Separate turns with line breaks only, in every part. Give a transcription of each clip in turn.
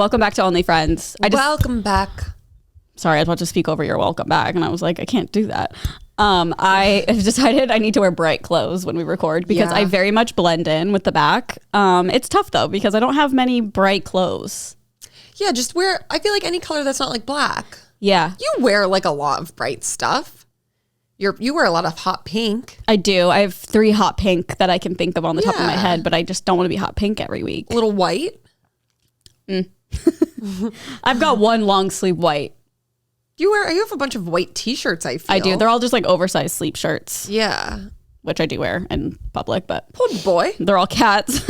Welcome back to Only Friends.
Welcome back.
Sorry, I was about to speak over your welcome back, and I was like, I can't do that. I have decided I need to wear bright clothes when we record because I very much blend in with the back. It's tough though because I don't have many bright clothes.
Yeah, just wear, I feel like any color that's not like black.
Yeah.
You wear like a lot of bright stuff. You wear a lot of hot pink.
I do. I have 3 hot pink that I can think of on the top of my head, but I just don't want to be hot pink every week.
A little white.
I've got 1 long sleeve white.
You have a bunch of white t-shirts, I feel.
I do. They're all just like oversized sleep shirts.
Yeah.
Which I do wear in public, but
Oh boy.
they're all cats.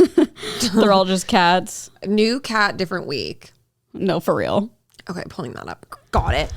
They're all just cats.
New cat, different week.
No, for real.
Okay, pulling that up. Got it.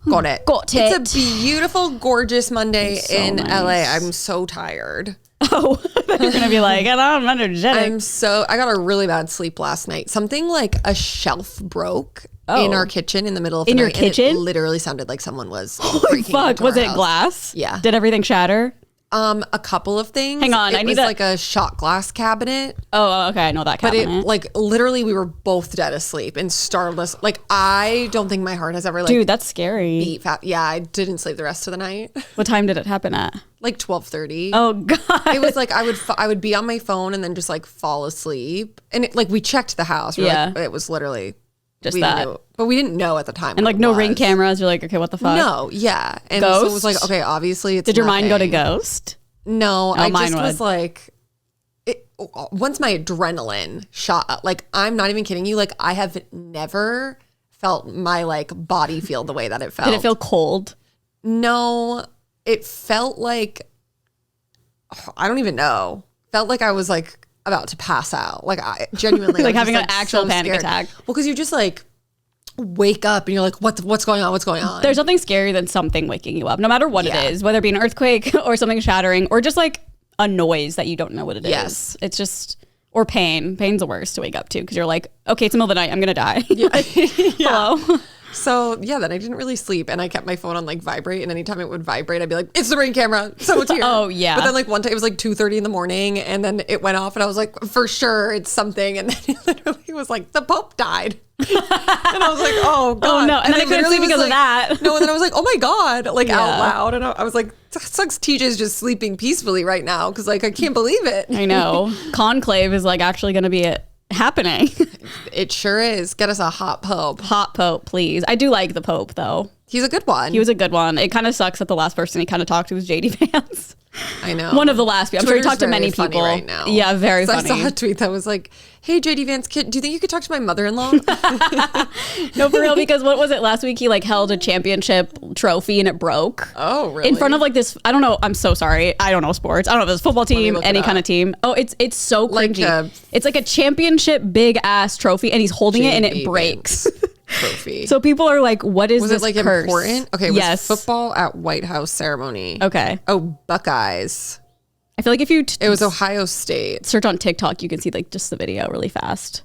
Got it.
Got it.
It's a beautiful, gorgeous Monday
So
in
nice.
LA. I'm so tired.
Oh, you're going to be like, I'm energetic.
I got a really bad sleep last night. Something like a shelf broke in our kitchen in the middle of the night.
In your kitchen?
And it literally sounded like someone was
Holy
breaking
fuck.
into
Was
our
it
house.
glass?
Yeah.
Did everything shatter?
A couple of things.
Hang on,
It
I need
was
to-
like a shot glass cabinet.
Oh, okay. I know that
But
cabinet.
it like literally we were both dead asleep and starless. Like I don't think my heart has ever like
Dude, that's scary.
beat fast. Yeah, I didn't sleep the rest of the night.
What time did it happen at?
Like 12:30.
Oh, God.
It was like I would be on my phone and then just like fall asleep. And it, like we checked the house.
Yeah.
It was literally
Just
we
that.
knew, but we didn't know at the time.
And
what
like
it
no
was.
ring cameras. You're like, okay, what the fuck?
No, yeah. And so it was like,
Ghost?
okay, obviously it's
Did your mind go to
nothing.
ghost?
No, I
mine
just was
would.
like, once my adrenaline shot up, like I'm not even kidding you, like I have never felt my like body feel the way that it felt.
Did it feel cold?
No, it felt like, I don't even know. Felt like I was like about to pass out. Like I genuinely
Like
I was
having
just,
an actual
so
panic
scared.
attack.
Well, because you just like wake up and you're like, what's going on? What's going on?
There's nothing scarier than something waking you up, no matter what
Yeah.
it is, whether it be an earthquake or something shattering or just like a noise that you don't know what it is.
Yes.
It's just, or pain. Pain's the worst to wake up to because you're like, okay, it's the middle of the night. I'm going to die.
Yeah.
Hello.
So yeah, then I didn't really sleep and I kept my phone on like vibrate, and anytime it would vibrate, I'd be like, it's the ring camera. Someone's here.
Oh, yeah.
But then like one time it was like 2:30 in the morning and then it went off and I was like, for sure it's something. And then it literally was like, the Pope died. And I was like, oh God.
Oh, no. And then I couldn't
literally
sleep
was
because of
like-
that.
No, and then I was like, oh my God, like
Yeah.
out loud. And I was like, sucks TJ's just sleeping peacefully right now because like I can't believe it.
I know. Conclave is like actually going to be happening.
It sure is. Get us a hot Pope.
Hot Pope, please. I do like the Pope though.
He's a good one.
He was a good one. It kind of sucks that the last person he kind of talked to was JD Vance.
I know.
One of the last people. I'm sure he
Twitter's
talked to many
very funny
people.
right now.
Yeah, very
So
funny.
I saw a tweet that was like, hey, JD Vance, do you think you could talk to my mother-in-law?
No, for real, because what was it last week? He like held a championship trophy and it broke.
Oh, really?
In front of like this, I don't know. I'm so sorry. I don't know sports. I don't know if it's a football team,
look
any
it
kind
up.
of team. Oh, it's so
Like
cringy. It's like a championship big ass trophy and he's holding it and it
JD
breaks.
Trophy.
So people are like, what is
was
this
it like
curse?
important? Okay, it was
yes.
football at White House ceremony.
Okay.
Oh, Buckeyes.
I feel like if you
It was Ohio State.
search on TikTok, you can see like just the video really fast.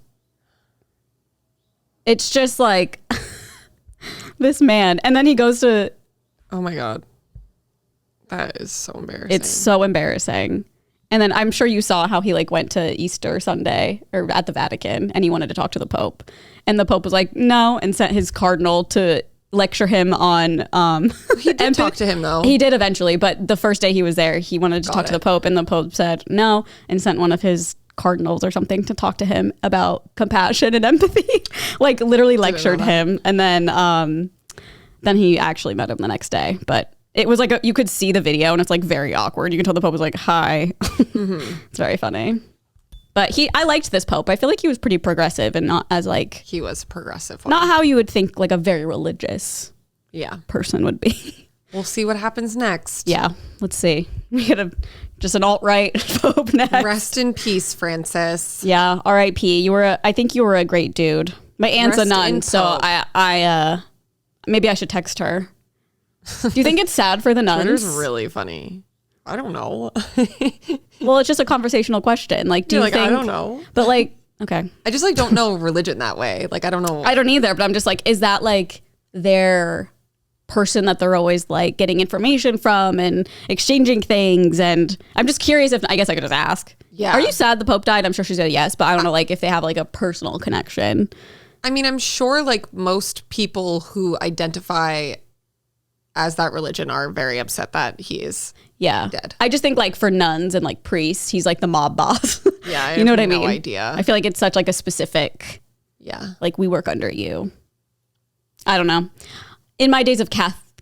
It's just like this man. And then he goes to,
Oh my God. That is so embarrassing.
it's so embarrassing. And then I'm sure you saw how he like went to Easter Sunday or at the Vatican and he wanted to talk to the Pope. And the Pope was like, no, and sent his cardinal to lecture him on
He did talk to him though.
He did eventually, but the first day he was there, he wanted to talk to the Pope and the Pope said no and sent one of his cardinals or something to talk to him about compassion and empathy. Like literally lectured him. And then he actually met him the next day. But it was like, you could see the video and it's like very awkward. You can tell the Pope was like, hi. It's very funny. But I liked this Pope. I feel like he was pretty progressive and not as like,
He was progressive.
not how you would think like a very religious
Yeah.
person would be.
We'll see what happens next.
Yeah, let's see. We get just an alt-right Pope next.
Rest in peace, Francis.
Yeah, R.I.P. I think you were a great dude. My aunt's a
Rest
nun,
in
so
Pope.
I maybe I should text her. Do you think it's sad for the nuns?
Twitter's really funny. I don't know.
Well, it's just a conversational question. Like, do
You're
you
like,
think?
I don't know.
But like, okay,
I just like don't know religion that way. Like I don't know.
I don't either. But I'm just like, is that like their person that they're always like getting information from and exchanging things? And I'm just curious if I guess I could just ask.
Yeah.
Are you sad the Pope died? I'm sure she said yes, but I don't know like if they have like a personal connection.
I mean, I'm sure like most people who identify as that religion are very upset that he is dead.
I just think like for nuns and like priests, he's like the mob boss.
Yeah,
you know what I mean?
No idea.
I feel like it's such like a specific, like we work under you. I don't know. In my days of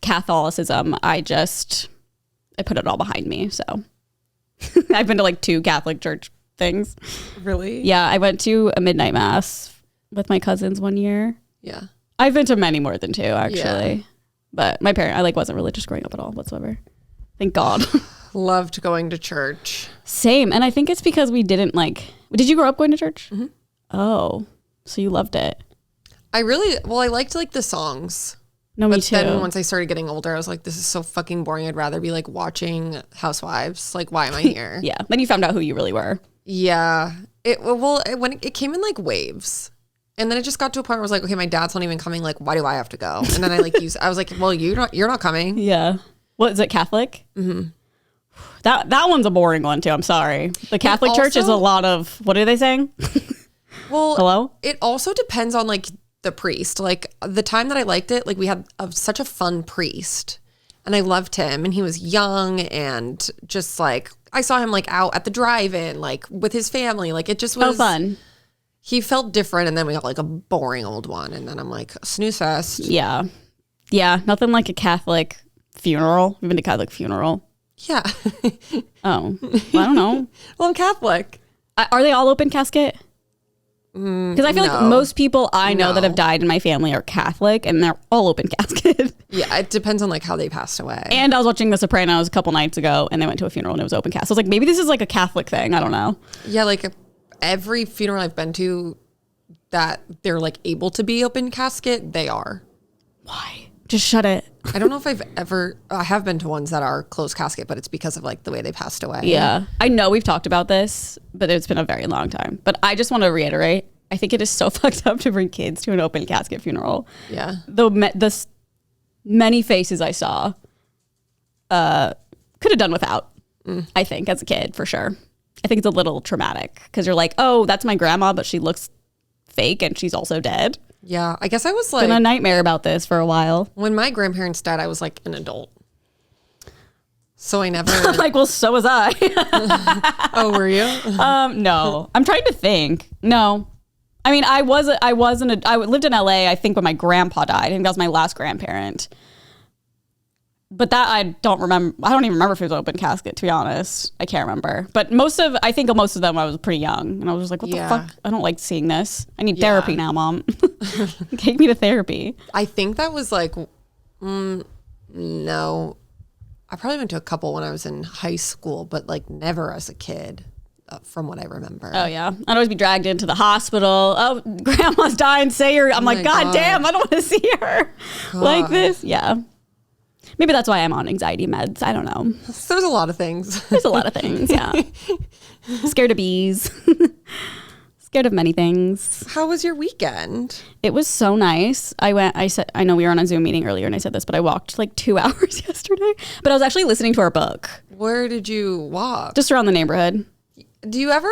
Catholicism, I put it all behind me. So I've been to like 2 Catholic church things.
Really?
Yeah, I went to a midnight mass with my cousins one year.
Yeah.
I've been to many more than 2 actually.
Yeah.
But my parent, I like wasn't religious growing up at all whatsoever. Thank God.
Loved going to church.
Same. And I think it's because we didn't like, did you grow up going to church? Mm-hmm. Oh, so you loved it.
I liked like the songs.
No, me too.
But then once I started getting older, I was like, this is so fucking boring. I'd rather be like watching Housewives. Like, why am I here?
Yeah. Then you found out who you really were.
Yeah. It came in like waves. And then it just got to a point where I was like, okay, my dad's not even coming. Like, why do I have to go? And then I was like, well, you're not coming.
Yeah. What is it, Catholic? Mm-hmm. That one's a boring one too. I'm sorry. The Catholic Church is a lot of, what are they saying?
Well,
hello?
It also depends on like the priest. Like the time that I liked it, like we had such a fun priest and I loved him and he was young and just like, I saw him like out at the drive-in, like with his family. Like it just was
fun.
He felt different, and then we got like a boring old one, and then I'm like, snooze fest.
Yeah. Yeah, nothing like a Catholic funeral. You've been to Catholic funeral?
Yeah.
Oh, well, I don't know.
Well, I'm Catholic.
Are they all open casket? Because I feel like most people I know that have died in my family are Catholic, and they're all open casket.
Yeah, it depends on like how they passed away.
And I was watching The Sopranos a couple nights ago, and they went to a funeral, and it was open casket. So I was like, maybe this is like a Catholic thing. I don't know.
Yeah, like every funeral I've been to that they're like able to be open casket, they are.
Why? Just shut it.
I don't know if I have been to ones that are closed casket, but it's because of like the way they passed away.
Yeah. I know we've talked about this, but it's been a very long time. But I just want to reiterate, I think it is so fucked up to bring kids to an open casket funeral.
Yeah.
The many faces I saw could have done without, I think, as a kid, for sure. I think it's a little traumatic because you're like, oh, that's my grandma, but she looks fake and she's also dead.
Yeah, I guess I was like...
Been a nightmare about this for a while.
When my grandparents died, I was like an adult. So I never...
Like, well, so was I.
Oh, were you?
No. I'm trying to think. No. I mean, I lived in LA, I think, when my grandpa died. I think that was my last grandparent. But that I don't remember. I don't even remember if it was open casket, to be honest. I can't remember. But I think most of them I was pretty young. And I was just like, what the fuck? I don't like seeing this. I need therapy now, Mom. Take me to therapy.
I think that was like, no. I probably went to a couple when I was in high school, but like never as a kid, from what I remember.
Oh, yeah. I'd always be dragged into the hospital. Oh, grandma's dying. Say her. I'm like, God damn, I don't want to see her like this. Yeah. Maybe that's why I'm on anxiety meds. I don't know.
There's a lot of things.
There's a lot of things, yeah. Scared of bees. Scared of many things.
How was your weekend?
It was so nice. I know we were on a Zoom meeting earlier and I said this, but I walked like 2 hours yesterday. But I was actually listening to our book.
Where did you walk?
Just around the neighborhood.
Are you ever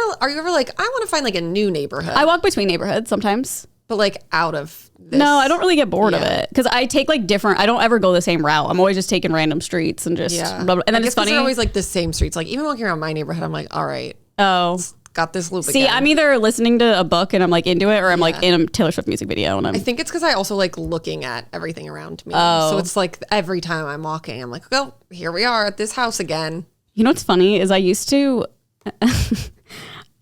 like, I want to find like a new neighborhood?
I walk between neighborhoods sometimes.
But like out of this.
No, I don't really get bored of it because I take like I don't ever go the same route. I'm always just taking random streets and just, and then it's funny.
They're always like the same streets. Like even walking around my neighborhood, I'm like, all right.
Oh.
Got this loop
See,
again.
I'm either listening to a book and I'm like into it or I'm like in a Taylor Swift music video. And I
think it's because I also like looking at everything around me. So it's like every time I'm walking, I'm like, oh, here we are at this house again.
You know what's funny is I used to...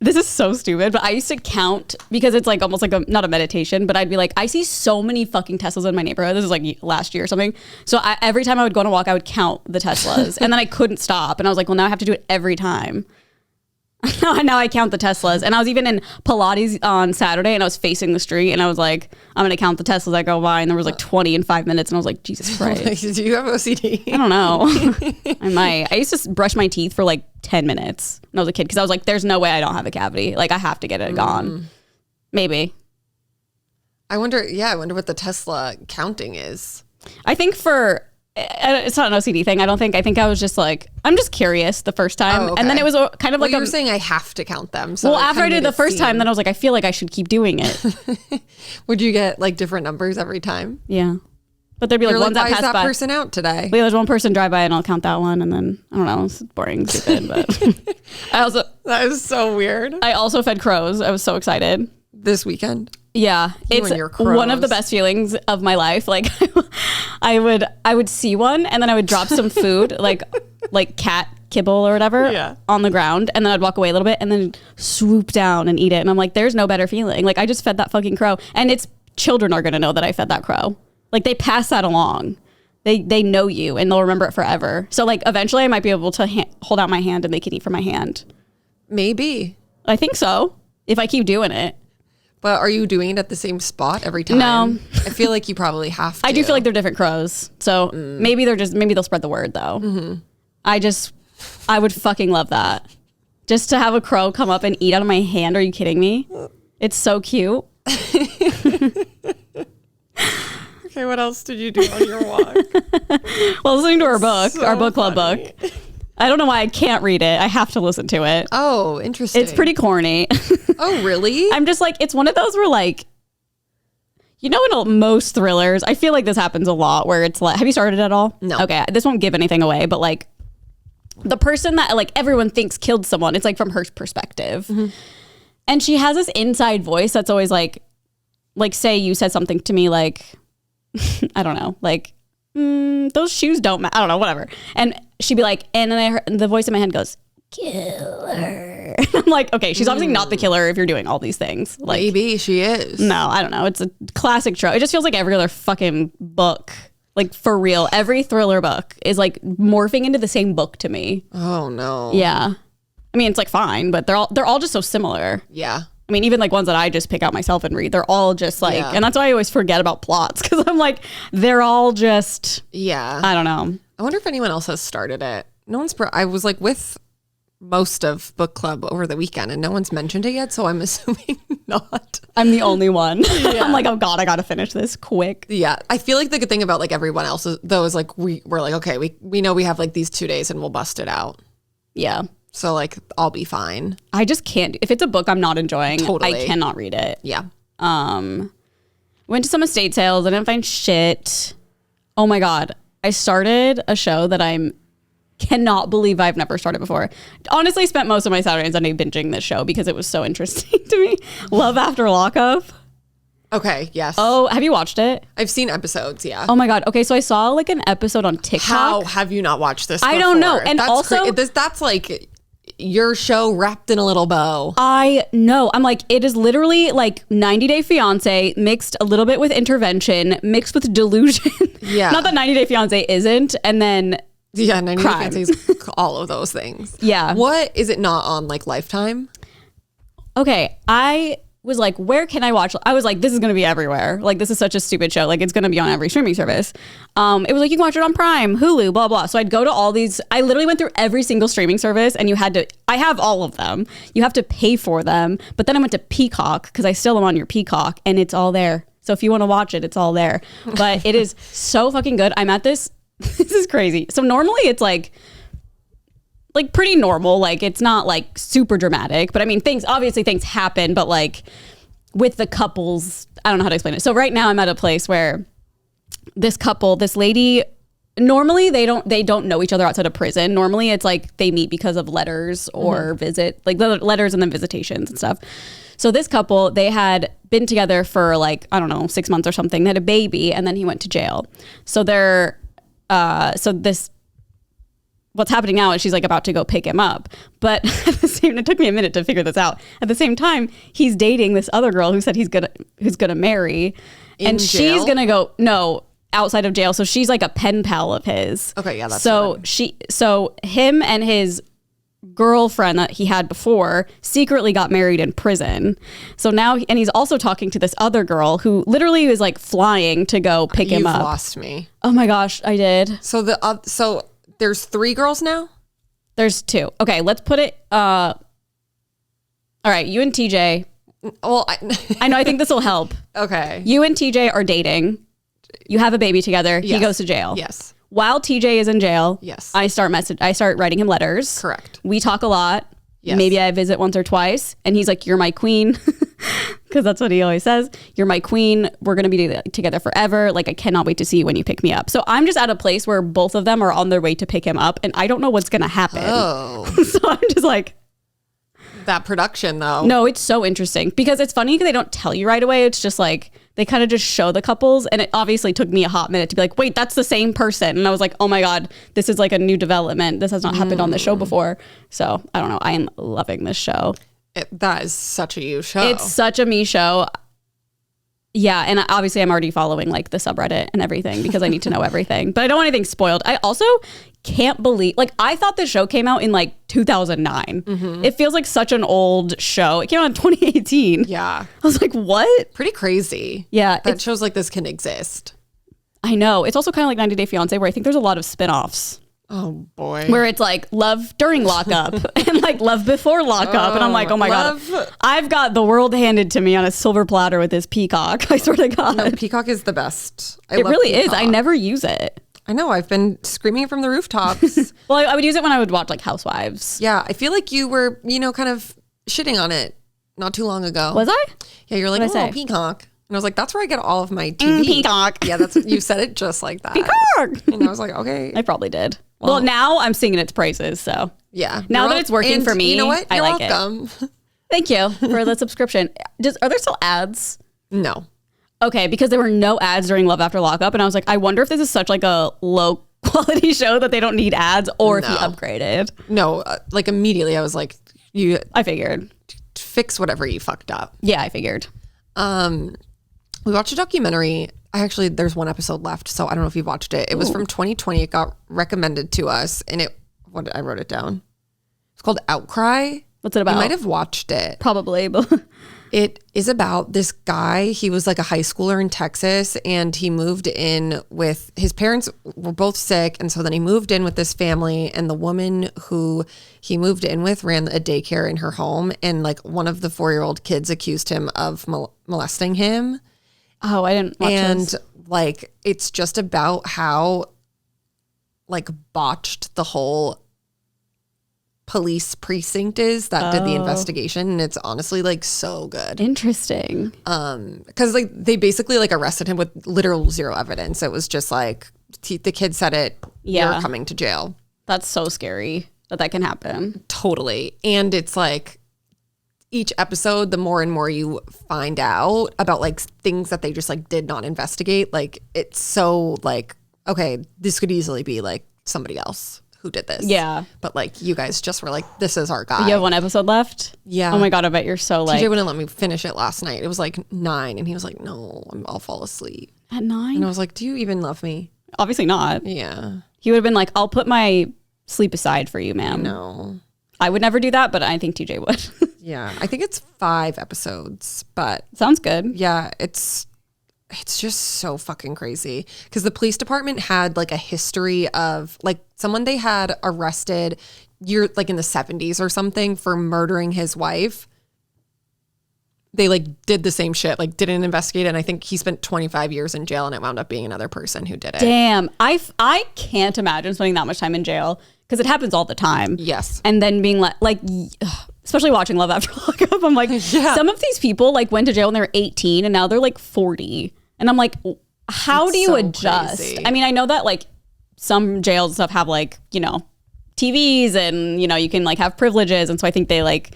This is so stupid, but I used to count because it's like almost like not a meditation, but I'd be like, I see so many fucking Teslas in my neighborhood. This is like last year or something. So every time I would go on a walk, I would count the Teslas and then I couldn't stop. And I was like, well, now I have to do it every time. Now I count the Teslas. And I was even in Pilates on Saturday and I was facing the street and I was like, I'm going to count the Teslas that go by. And there was like 20 in 5 minutes. And I was like, Jesus Christ.
Do you have OCD?
I don't know. I might. I used to brush my teeth for like 10 minutes when I was a kid because I was like, there's no way I don't have a cavity. Like I have to get it gone. Maybe.
I wonder what the Tesla counting is.
I think it's not an OCD thing. I don't think. I think I was just like, I'm just curious the first time.
Oh, okay.
And then it was kind of like
you were saying I have to count them. So
well, after I did the first time, then I was like, I feel like I should keep doing it.
Would you get like different numbers every time?
Yeah. But there'd be like ones that pass by. Why is that
person out today?
Wait, there's one person drive by and I'll count that one. And then, I don't know, it's boring, stupid. But
that is so weird.
I also fed crows. I was so excited.
This weekend?
Yeah, it's one of the best feelings of my life. Like I would see one and then I would drop some food, like cat kibble or whatever on the ground. And then I'd walk away a little bit and then swoop down and eat it. And I'm like, there's no better feeling. Like I just fed that fucking crow, and its children are going to know that I fed that crow. Like they pass that along. They know you and they'll remember it forever. So like eventually I might be able to hold out my hand and they can eat from my hand.
Maybe.
I think so. If I keep doing it.
But are you doing it at the same spot every time?
No.
I feel like you probably have to.
I do feel like they're different crows. So maybe they'll spread the word though. Mm-hmm. I would fucking love that. Just to have a crow come up and eat out of my hand. Are you kidding me? It's so cute.
Okay, what else did you do on your walk?
Well, listening to our book, our book club book. I don't know why I can't read it. I have to listen to it.
Oh, interesting.
It's pretty corny.
Oh, really?
I'm just like, it's one of those where like, you know, in most thrillers, I feel like this happens a lot where it's like, have you started at all?
No.
Okay, this won't give anything away, but like the person that like everyone thinks killed someone, it's like from her perspective. Mm-hmm. And she has this inside voice that's always like say you said something to me like, I don't know, like, those shoes don't match. I don't know, whatever. And she'd be like, and then I heard the voice in my head goes, killer. I'm like, okay, she's obviously not the killer if you're doing all these things. Like,
maybe she is.
No, I don't know. It's a classic trope. It just feels like every other fucking book. Like for real, every thriller book is like morphing into the same book to me.
Oh no.
Yeah. I mean, it's like fine, but they're all just so similar.
Yeah.
I mean, even like ones that I just pick out myself and read, they're all just like, and that's why I always forget about plots because I'm like, they're all just, I don't know.
I wonder if anyone else has started it. No one's, I was like with most of book club over the weekend and no one's mentioned it yet. So I'm assuming not.
I'm the only one. Yeah. I'm like, oh God, I got to finish this quick.
Yeah. I feel like the good thing about like everyone else is, though is like, we're like, okay, we know we have like these 2 days and we'll bust it out.
Yeah.
So like I'll be fine.
I just can't. If it's a book I'm not enjoying,
totally.
I cannot read it.
Yeah.
Went to some estate sales. I didn't find shit. Oh my God. I started a show that I cannot believe I've never started before. Honestly, spent most of my Saturday and Sunday binging this show because it was so interesting to me. Love After Lockup.
Okay, yes.
Oh, have you watched it?
I've seen episodes, yeah.
Oh my God. Okay, so I saw like an episode on TikTok.
How have you not watched this before?
I don't know. And
that's
also...
that's like your show wrapped in a little bow.
I know. I'm like, it is literally like 90 Day Fiance mixed a little bit with Intervention, mixed with Delusion.
Yeah.
Not that 90 Day Fiance isn't. And then...
Yeah, 90 Day Fiance is all of those things.
Yeah.
What is it not on like Lifetime?
Okay, I was like, where can I watch? I was like, this is going to be everywhere. Like, this is such a stupid show. Like, it's going to be on every streaming service. It was like, you can watch it on Prime, Hulu, blah, blah. So I'd go to all these. I literally went through every single streaming service and you had to, I have all of them. You have to pay for them. But then I went to Peacock because I still am on your Peacock and it's all there. So if you want to watch it, it's all there. But it is so fucking good. I'm at this. This is crazy. So normally it's like pretty normal. Like it's not like super dramatic, but I mean obviously things happen, but like with the couples, I don't know how to explain it. So right now I'm at a place where this couple, this lady, normally they don't know each other outside of prison. Normally it's like they meet because of letters or visit, like the letters and then visitations and stuff. So this couple, they had been together for like, I don't know, 6 months or something. They had a baby and then he went to jail. So what's happening now is she's like about to go pick him up. But at the same, it took me a minute to figure this out. At the same time, he's dating this other girl who said who's gonna marry. And she's gonna go, outside of jail. So she's like a pen pal of his.
Okay, yeah, that's
so him and his girlfriend that he had before secretly got married in prison. So now, and he's also talking to this other girl who literally was like flying to go pick him up.
You've lost me.
Oh my gosh, I did.
So there's 3 girls now?
There's 2. Okay, let's put it, all right, you and TJ.
Well,
I know, I think this will help.
Okay.
You and TJ are dating. You have a baby together. Yes. He goes to jail.
Yes.
while TJ is in jail,
yes,
I start writing him letters.
Correct.
We talk a lot.
Yes.
Maybe I visit once or twice, and he's like, "You're my queen," because that's what he always says. "You're my queen. We're gonna be together forever. Like, I cannot wait to see you when you pick me up." So I'm just at a place where both of them are on their way to pick him up, and I don't know what's gonna happen.
Oh,
so I'm just like,
that production though.
no, it's so interesting because it's funny because they don't tell you right away. It's just like they kind of just show the couples, and it obviously took me a hot minute to be like, wait, that's the same person. And I was like, oh my God, this is like a new development. This has not happened on the show before. So I don't know. I am loving this show.
That is such a you show.
It's such a me show. Yeah, and obviously I'm already following like the subreddit and everything because I need to know everything. But I don't want anything spoiled. I also can't believe, like, I thought the show came out in like 2009. It feels like such an old show. It came out in 2018.
Yeah.
I was like, what?
Pretty crazy.
Yeah.
That shows like this can exist.
I know. It's also kind of like 90 Day Fiance where I think there's a lot of spinoffs.
Oh boy.
Where it's like love during lockup and like love before lockup. And I'm like, oh my God, I've got the world handed to me on a silver platter with this Peacock. I swear to God.
No, Peacock is the best.
It really is. I never use it.
I know. I've been screaming from the rooftops.
Well, I would use it when I would watch like Housewives.
Yeah. I feel like you were, kind of shitting on it not too long ago.
Was I?
Yeah. You're like, oh, Peacock. And I was like, that's where I get all of my TV.
Peacock.
Yeah, you said it just like that.
Peacock.
And I was like, okay.
I probably did. Well, now I'm singing its praises, so.
Yeah.
Now that it's working for me,
you know what?
I like
welcome.
it. Thank you for the subscription. Are there still ads?
No.
Okay, because there were no ads during Love After Lockup, and I was like, I wonder if this is such like a low quality show that they don't need ads, or if he upgraded.
No, like immediately I was like,
I figured.
Fix whatever you fucked up.
Yeah, I figured.
We watched a documentary. There's one episode left, so I don't know if you've watched it. It was from 2020. It got recommended to us, and I wrote it down. It's called Outcry.
What's it about?
You might have watched it.
Probably, but
it is about this guy. He was like a high schooler in Texas, and he moved in with his parents were both sick, and so then he moved in with this family, and the woman who he moved in with ran a daycare in her home, and like one of the 4-year-old kids accused him of molesting him.
Oh, I didn't watch this.
And like it's just about how like botched the whole police precinct is that did the investigation, and it's honestly like so good.
Interesting.
Because like they basically like arrested him with literal zero evidence. It was just like the kid said it.
Yeah,
you're coming to jail.
That's so scary that can happen.
Totally. And it's like each episode, the more and more you find out about like things that they just like did not investigate. Like it's so like, okay, this could easily be like somebody else who did this.
Yeah.
But like you guys just were like, this is our guy.
You have one episode left?
Yeah.
Oh my God, I bet you're so like.
TJ wouldn't let me finish it last night. It was like 9 and he was like, no, I'll fall asleep.
At 9?
And I was like, do you even love me?
Obviously not.
Yeah.
He would have been like, I'll put my sleep aside for you, ma'am.
No.
I would never do that, but I think TJ would.
Yeah. I think it's 5 episodes, but.
Sounds good.
Yeah. It's just so fucking crazy because the police department had like a history of like someone they had arrested like in the 70s or something for murdering his wife. They like did the same shit, like didn't investigate it. And I think he spent 25 years in jail and it wound up being another person who did it.
Damn. I can't imagine spending that much time in jail because it happens all the time.
Yes.
And then being like, especially watching Love After Lockup, I'm like, some of these people like went to jail when they were 18 and now they're like 40. And I'm like, how do you adjust?
Crazy.
I mean, I know that like some jails and stuff have like, TVs and, you can like have privileges. And so I think they like,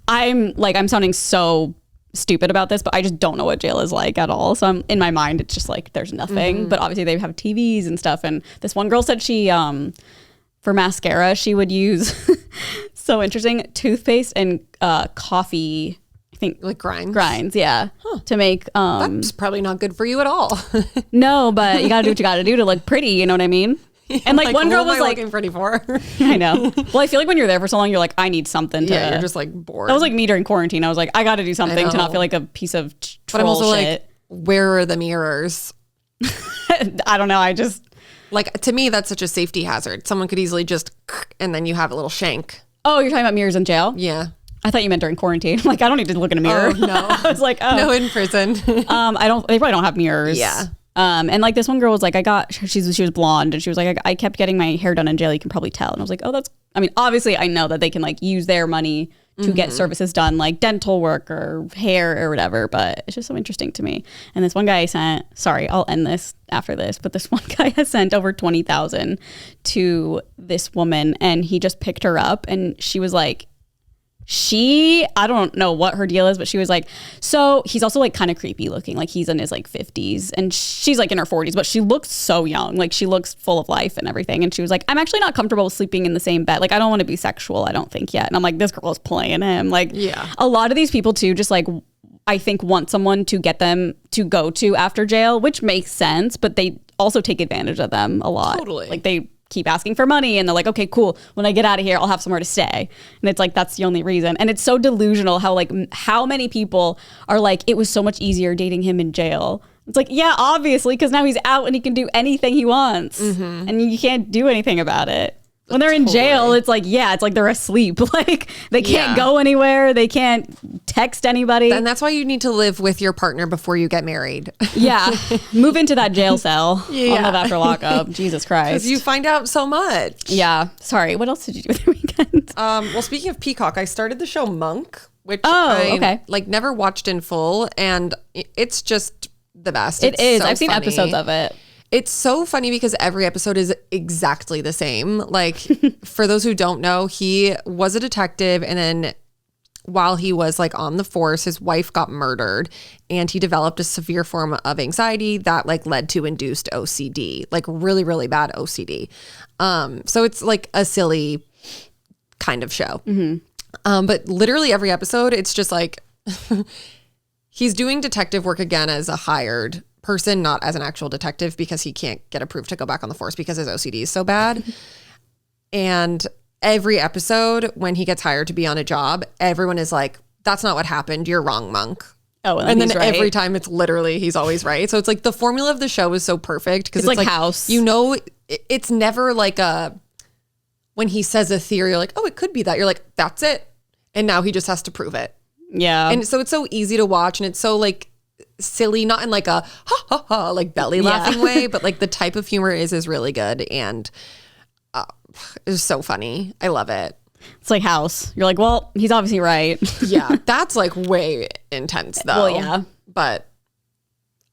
I'm sounding so stupid about this, but I just don't know what jail is like at all. So I'm in my mind, it's just like, there's nothing, but obviously they have TVs and stuff. And this one girl said she, for mascara, she would use so interesting toothpaste and coffee. I think
like
grinds, yeah, to make.
That's probably not good for you at all.
No, but you gotta do what you gotta do to look pretty. You know what I mean?
Yeah,
and like one girl
was
was like,
looking pretty for.
I know. Well, I feel like when you're there for so long, you're like, I need something to.
Yeah, you're just like bored.
That was like me during quarantine. I was like, I got to do something to not feel like a piece of troll
But I'm also
shit.
like, where are the mirrors?
I don't know. I just
like to me that's such a safety hazard. Someone could easily just and then you have a little shank.
Oh, you're talking about mirrors in jail?
Yeah.
I thought you meant during quarantine. Like, I don't need to look in a mirror.
Oh, no.
I was like, oh.
No, in prison.
They probably don't have mirrors.
Yeah.
And like this one girl was like, she was blonde and she was like, I kept getting my hair done in jail. You can probably tell. And I was like, oh, obviously I know that they can like use their money to get services done, like dental work or hair or whatever. But it's just so interesting to me. And this one guy sorry, I'll end this after this, but this one guy has sent over $20,000 to this woman and he just picked her up and she was like, I don't know what her deal is, but she was like, so he's also like kind of creepy looking, like he's in his like 50s and she's like in her 40s, but she looks so young, like she looks full of life and everything. And she was like, I'm actually not comfortable sleeping in the same bed, like I don't want to be sexual, I don't think yet. And I'm like, this girl is playing him. Like, yeah, a lot of these people too just like I think want someone to get them to go to after jail, which makes sense, but they also take advantage of them a lot. Totally. Like they keep asking for money and they're like, okay, cool, when I get out of here I'll have somewhere to stay. And it's like, that's the only reason. And it's so delusional how many people are like, it was so much easier dating him in jail. It's like, yeah, obviously, because now he's out and he can do anything he wants and you can't do anything about it. When they're in jail, it's like, yeah, it's like they're asleep. Like they can't go anywhere. They can't text anybody.
And that's why you need to live with your partner before you get married.
Yeah. Move into that jail cell. On Live After Lockup. Jesus Christ.
Because you find out so much.
Yeah. Sorry. What else did you do the weekend?
Well, speaking of Peacock, I started the show Monk, which I like never watched in full. And it's just the best.
It is. So I've seen episodes of it.
It's so funny because every episode is exactly the same. Like, for those who don't know, he was a detective and then while he was like on the force, his wife got murdered and he developed a severe form of anxiety that like led to induced OCD, like really, really bad OCD. So it's like a silly kind of show. But literally every episode, it's just like he's doing detective work again as a hired person, not as an actual detective, because he can't get approved to go back on the force because his OCD is so bad. And every episode when he gets hired to be on a job, everyone is like, that's not what happened. You're wrong, Monk.
Oh,
and then every time it's literally, he's always right. So it's like the formula of the show is so perfect because it's like
House.
You know, it's never like when he says a theory, you're like, oh, it could be that. You're like, that's it. And now he just has to prove it.
Yeah.
And so it's so easy to watch and it's so like silly, not in like a ha ha ha like belly laughing way, but like the type of humor is really good and it's so funny. I love it.
It's like House. You're like, well, he's obviously right.
Yeah, that's like way intense though.
Well, yeah,
but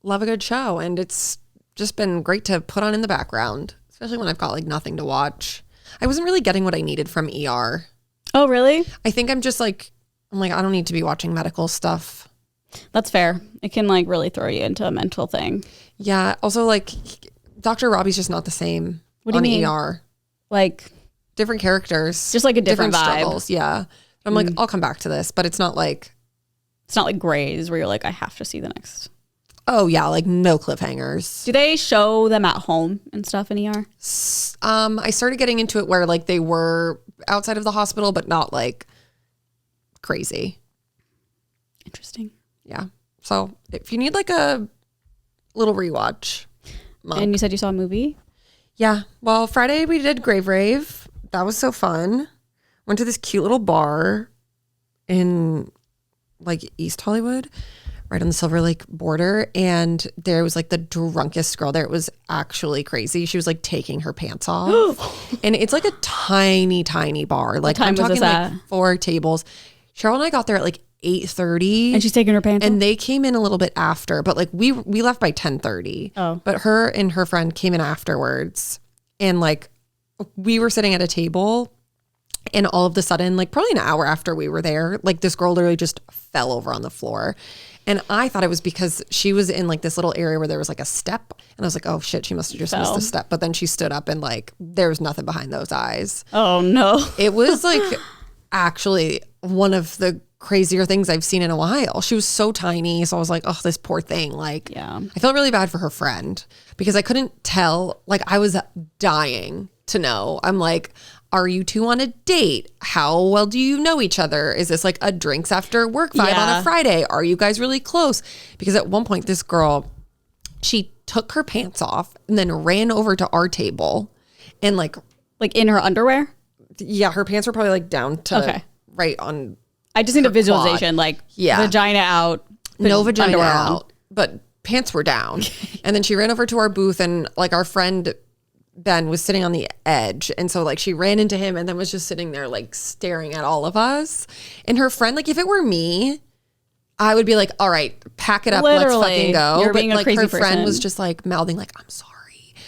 love a good show and it's just been great to put on in the background, especially when I've got like nothing to watch. I wasn't really getting what I needed from ER.
Oh, really?
I think I'm like, I don't need to be watching medical stuff.
That's fair. It can like really throw you into a mental thing.
Yeah. Also, like Dr. Robbie's just not the same. What do you mean? ER.
Like
different characters,
just like a different vibe.
Struggles. Yeah. I'm like, I'll come back to this, but it's not like
Grey's where you're like, I have to see the next.
Oh yeah, like no cliffhangers.
Do they show them at home and stuff in ER?
I started getting into it where like they were outside of the hospital, but not like crazy.
Interesting.
Yeah. So if you need like a little rewatch. Monk.
And you said you saw a movie?
Yeah. Well, Friday we did Grave Rave. That was so fun. Went to this cute little bar in like East Hollywood, right on the Silver Lake border. And there was like the drunkest girl there. It was actually crazy. She was like taking her pants off. And it's like a tiny, tiny bar. Like I'm talking like 4 tables. Cheryl and I got there at like 8:30
and she's taking her pants off?
And they came in a little bit after, but like we left by 10:30.
Oh.
But her and her friend came in afterwards and like we were sitting at a table and all of a sudden, like probably an hour after we were there, like this girl literally just fell over on the floor. And I thought it was because she was in like this little area where there was like a step. And I was like, oh shit, she must have just missed a step. But then she stood up and like there was nothing behind those eyes.
Oh no.
It was like actually one of the crazier things I've seen in a while. She was so tiny. So I was like, oh, this poor thing. Like,
yeah.
I felt really bad for her friend because I couldn't tell. Like, I was dying to know. I'm like, are you two on a date? How well do you know each other? Is this like a drinks after work vibe on a Friday? Are you guys really close? Because at one point, this girl, she took her pants off and then ran over to our table and like
in her underwear?
Yeah, her pants were probably like down to right on.
I just need a visualization, quad. Like vagina out.
No vagina out, but pants were down. And then she ran over to our booth, and like our friend Ben was sitting on the edge. And so like she ran into him and then was just sitting there like staring at all of us. And her friend, like if it were me, I would be like, all right, pack it up.
Literally,
let's fucking go.
you're
But
being a
like
crazy
her friend
person.
was just like mouthing like, I'm sorry.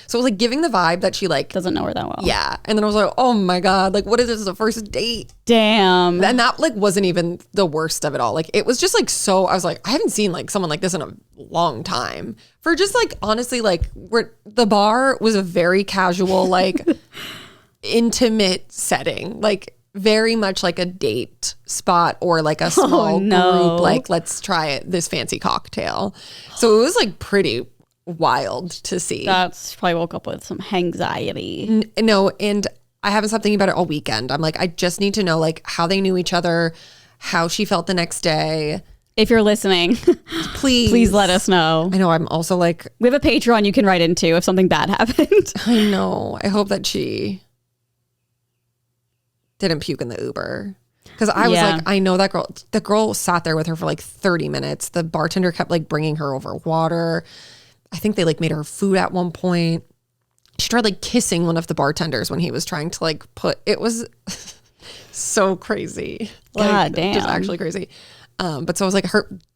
So it was like giving the vibe that she like
Doesn't know her that well.
Yeah. And then I was like, oh my God, like what is this? The first date?
Damn.
And that like wasn't even the worst of it all. Like it was just like so I was like, I haven't seen like someone like this in a long time. For just like honestly, like the bar was a very casual, like intimate setting. Like very much like a date spot or like a small group, like let's try this fancy cocktail. So it was like pretty wild to see.
That's probably woke up with some anxiety.
No, and I haven't stopped thinking about it all weekend. I'm like, I just need to know like how they knew each other, how she felt the next day.
If you're listening, please let us know.
I know. I'm also like,
we have a Patreon you can write into if something bad happened.
I know. I hope that she didn't puke in the Uber. Because I was like, I know that girl. The girl sat there with her for like 30 minutes. The bartender kept like bringing her over water. I think they like made her food at one point. She tried like kissing one of the bartenders when he was trying to like it was so crazy. Like,
God damn.
Just actually crazy. But so I was like,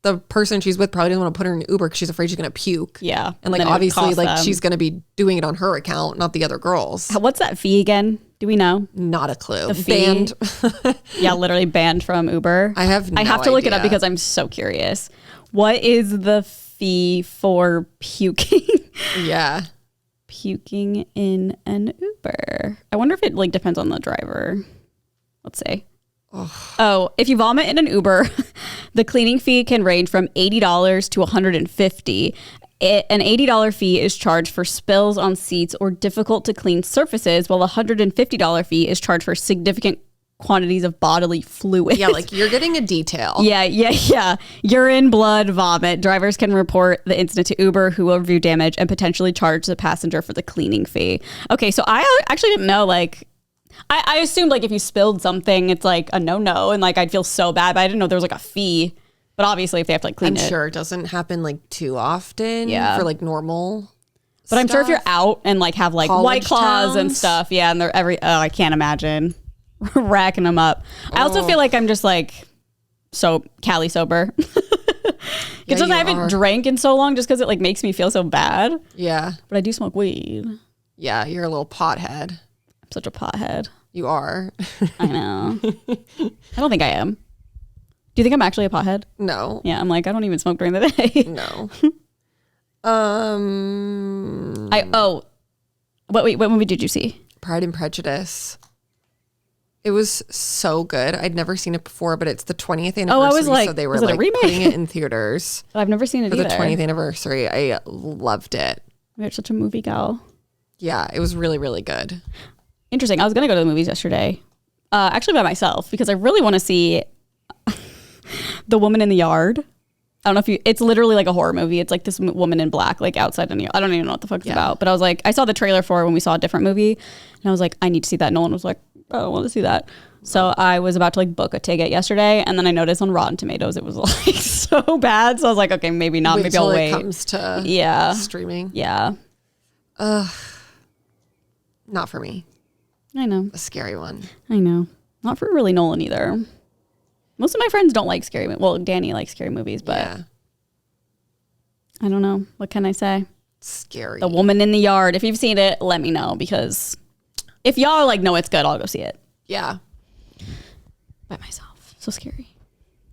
the person she's with probably didn't want to put her in an Uber because she's afraid she's going to puke.
Yeah.
And like, obviously like she's going to be doing it on her account, not the other girls.
What's that fee again? Do we know?
Not a clue.
The fee?
Banned.
Yeah, literally banned from Uber.
I have
to look it up because I'm so curious. What is the fee for puking?
Yeah.
Puking in an Uber. I wonder if it like depends on the driver. Let's see. Oh, if you vomit in an Uber, the cleaning fee can range from $80 to $150. An $80 fee is charged for spills on seats or difficult to clean surfaces, while a $150 fee is charged for significant quantities of bodily fluid.
Yeah, like you're getting a detail.
Yeah. Urine, blood, vomit. Drivers can report the incident to Uber, who will review damage and potentially charge the passenger for the cleaning fee. Okay, so I actually didn't know, like, I assumed like if you spilled something, it's like a no, and like I'd feel so bad, but I didn't know there was like a fee. But obviously if they have to like clean it.
I'm sure it doesn't happen like too often for like normal
But I'm sure if you're out and like have like White Claws and stuff, and they're I can't imagine racking them up. I also feel like I'm just like Cali sober. Because I haven't drank in so long just because it like makes me feel so bad.
Yeah.
But I do smoke weed.
Yeah, you're a little pothead.
I'm such a pothead.
You are.
I know. I don't think I am. Do you think I'm actually a pothead?
No.
Yeah, I'm like, I don't even smoke during the day.
No.
What movie did you see?
Pride and Prejudice. It was so good. I'd never seen it before, but it's the 20th anniversary.
Oh, I was like,
so they were
was it a
like
remake?
putting it in theaters.
I've never seen it
for
either.
the 20th anniversary. I loved it.
You're such a movie gal.
Yeah, it was really, really good.
Interesting. I was gonna go to the movies yesterday, actually by myself, because I really want to see The Woman in the Yard. I don't know if it's literally like a horror movie. It's like this woman in black, like outside in the, I don't even know what the fuck it's about. But I was like, I saw the trailer for it when we saw a different movie, and I was like, I need to see that. No one was like, I don't want to see that. So I was about to like book a ticket yesterday, and then I noticed on Rotten Tomatoes it was like so bad. So I was like, okay, maybe not. Maybe I'll wait.
It comes to streaming.
Yeah.
Not for me.
I know.
A scary one.
I know. Not for really Nolan either. Most of my friends don't like scary movies. Well, Danny likes scary movies, but I don't know. What can I say?
Scary.
The Woman in the Yard. If you've seen it, let me know, because if y'all like know it's good, I'll go see it.
Yeah.
By myself. So scary.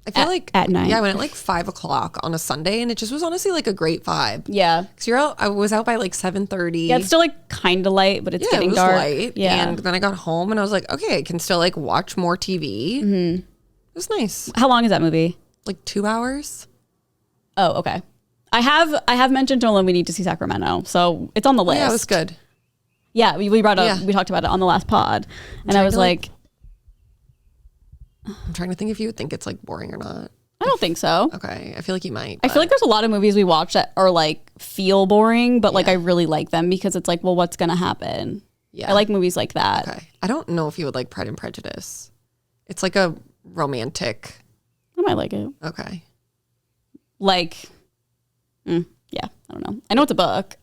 I feel like
at night.
Yeah, I went at like 5:00 on a Sunday, and it just was honestly like a great vibe.
Yeah.
Because I was out by like 7:30.
Yeah, it's still like kind of light, but it's getting
it was
dark.
light.
Yeah.
And then I got home and I was like, okay, I can still like watch more TV. Mm-hmm. It was nice.
How long is that movie?
Like 2 hours.
Oh, okay. I have mentioned to Nolan we need to see Sacramento, so it's on the list.
Yeah, it was good.
Yeah, we brought up, we talked about it on the last pod, and I was like,
I'm trying to think if you would think it's like boring or not.
I don't think so.
Okay, I feel like you might.
I feel like there's a lot of movies we watch that are like feel boring, but like I really like them because it's like, well, what's gonna happen? Yeah, I like movies like that.
Okay, I don't know if you would like Pride and Prejudice. It's like a romantic.
I might like it.
Okay.
Like, Yeah, I don't know. I know it's a book.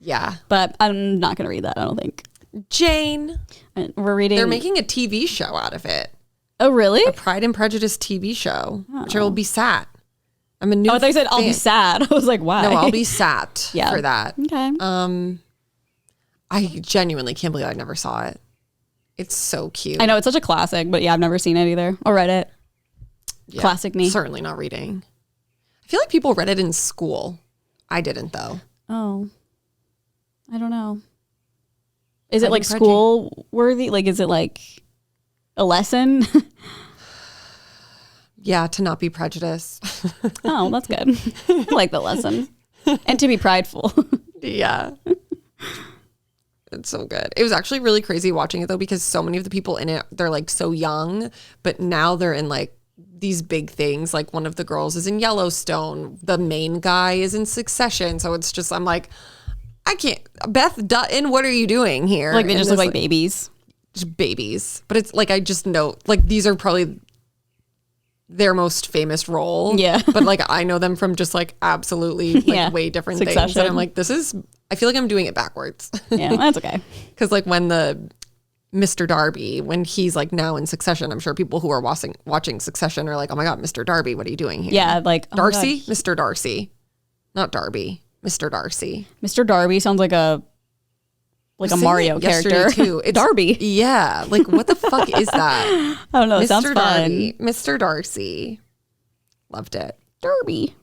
Yeah.
But I'm not going to read that, I don't think.
Jane.
We're reading.
They're making a TV show out of it.
Oh, really?
A Pride and Prejudice TV show, which I will be sat. I'm a new
I thought you said I'll be sad. I was like, why?
No, I'll be sat for that.
Okay.
I genuinely can't believe I never saw it. It's so cute.
I know, it's such a classic, but yeah, I've never seen it either or read it. Yeah, classic me.
Certainly not reading. I feel like people read it in school. I didn't, though.
Oh. I don't know. Is it like school worthy? Like, is it like a lesson?
Yeah, to not be prejudiced.
Oh, that's good. I like the lesson. And to be prideful.
Yeah. It's so good. It was actually really crazy watching it, though, because so many of the people in it, they're like so young, but now they're in like these big things. Like one of the girls is in Yellowstone. The main guy is in Succession. So it's just, I'm like, I can't. Beth Dutton, what are you doing here?
Like they just look like babies.
Just babies. But it's like, I just know, like these are probably their most famous role.
Yeah.
But like I know them from just like absolutely like way different
Succession.
things. And I'm like, I feel like I'm doing it backwards.
Yeah, that's okay.
Because like when the Mr. Darby, when he's like now in Succession, I'm sure people who are watching Succession are like, oh my God, Mr. Darby, what are you doing here?
Yeah, like
Darcy? Mr. Darcy. Not Darby. Mr. Darcy.
Mr. Darby sounds like a Mario character.
Too. It's Darby. Yeah. Like what the fuck is that?
I don't know. It
Mr.
sounds
Darby.
fun.
Mr. Darcy. Loved it.
Darby.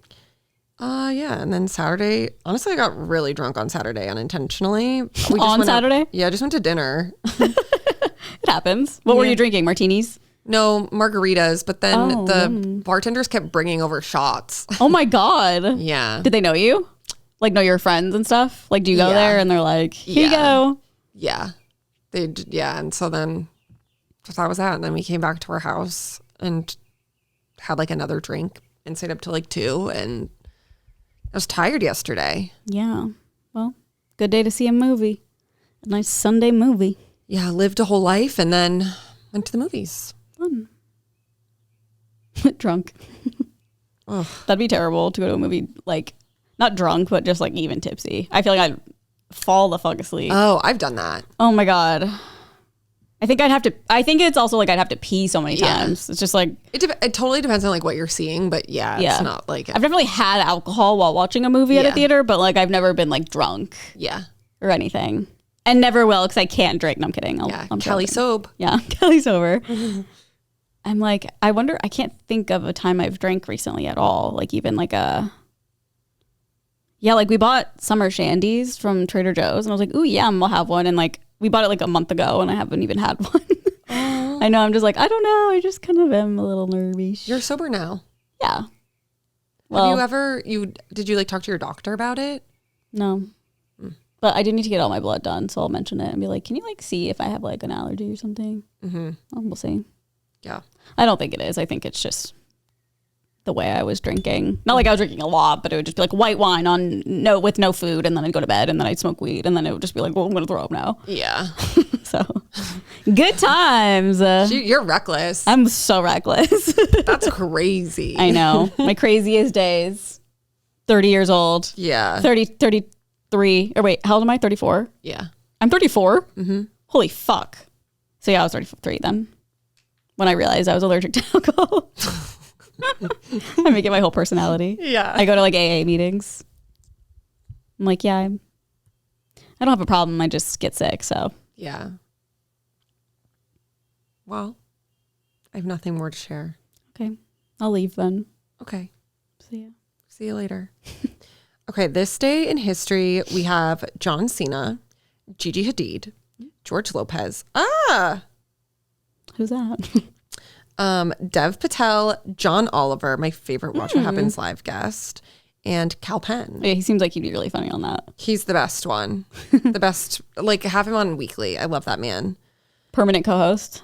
Yeah. And then Saturday, honestly, I got really drunk on Saturday unintentionally.
On Saturday?
Yeah, I just went to dinner.
It happens. What were you drinking? Martinis?
No, margaritas. But then the bartenders kept bringing over shots.
Oh my God.
Yeah.
Did they know you? Like know your friends and stuff? Like do you go there and they're like, here you go?
Yeah. And so then that was that. And then we came back to our house and had like another drink and stayed up till like 2. And I was tired yesterday.
Yeah. Well, good day to see a movie. A nice Sunday movie.
Yeah, lived a whole life and then went to the movies.
Fun. Drunk. That'd be terrible to go to a movie like not drunk, but just like even tipsy. I feel like I'd fall the fuck asleep.
Oh, I've done that.
Oh my God. I think it's also like I'd have to pee so many times. It's just like.
It totally depends on like what you're seeing, but it's not like.
I've definitely had alcohol while watching a movie at a theater, but like I've never been like drunk.
Yeah.
Or anything. And never will because I can't drink. No, I'm kidding. I'm
Kelly sober.
Yeah, Kelly sober. I'm like, I wonder, I can't think of a time I've drank recently at all. Like even like like we bought summer shandies from Trader Joe's and I was like, ooh, yeah, we'll have one. And like we bought it like a month ago and I haven't even had one. I know, I'm just like, I don't know. I just kind of am a little nervous.
You're sober now.
Yeah. Well,
did you like talk to your doctor about it?
No. But I do need to get all my blood done, so I'll mention it and be like, can you like see if I have like an allergy or something? Mm-hmm. We'll see.
Yeah.
I don't think it is. I think it's just the way I was drinking. Not like I was drinking a lot, but it would just be like white wine with no food, and then I'd go to bed, and then I'd smoke weed, and then it would just be like, well, I'm gonna throw up now.
Yeah.
So good times.
You're reckless.
I'm so reckless.
That's crazy.
I know. My craziest days. 30 years old.
Yeah.
33. Or wait, how old am I? 34?
Yeah.
I'm 34? Mm-hmm. Holy fuck. So yeah, I was 33 then. When I realized I was allergic to alcohol. I make it my whole personality.
Yeah.
I go to like AA meetings. I'm like, yeah, I don't have a problem. I just get sick, so.
Yeah. Well, I have nothing more to share.
Okay. I'll leave then.
Okay.
See ya.
See you later. Okay, this day in history, we have John Cena, Gigi Hadid, George Lopez.
Who's that?
Dev Patel, John Oliver, my favorite Watch What Happens Live guest, and Cal Penn.
Yeah, he seems like he'd be really funny on that.
He's the best one. The best. Like, have him on weekly. I love that man.
Permanent co-host.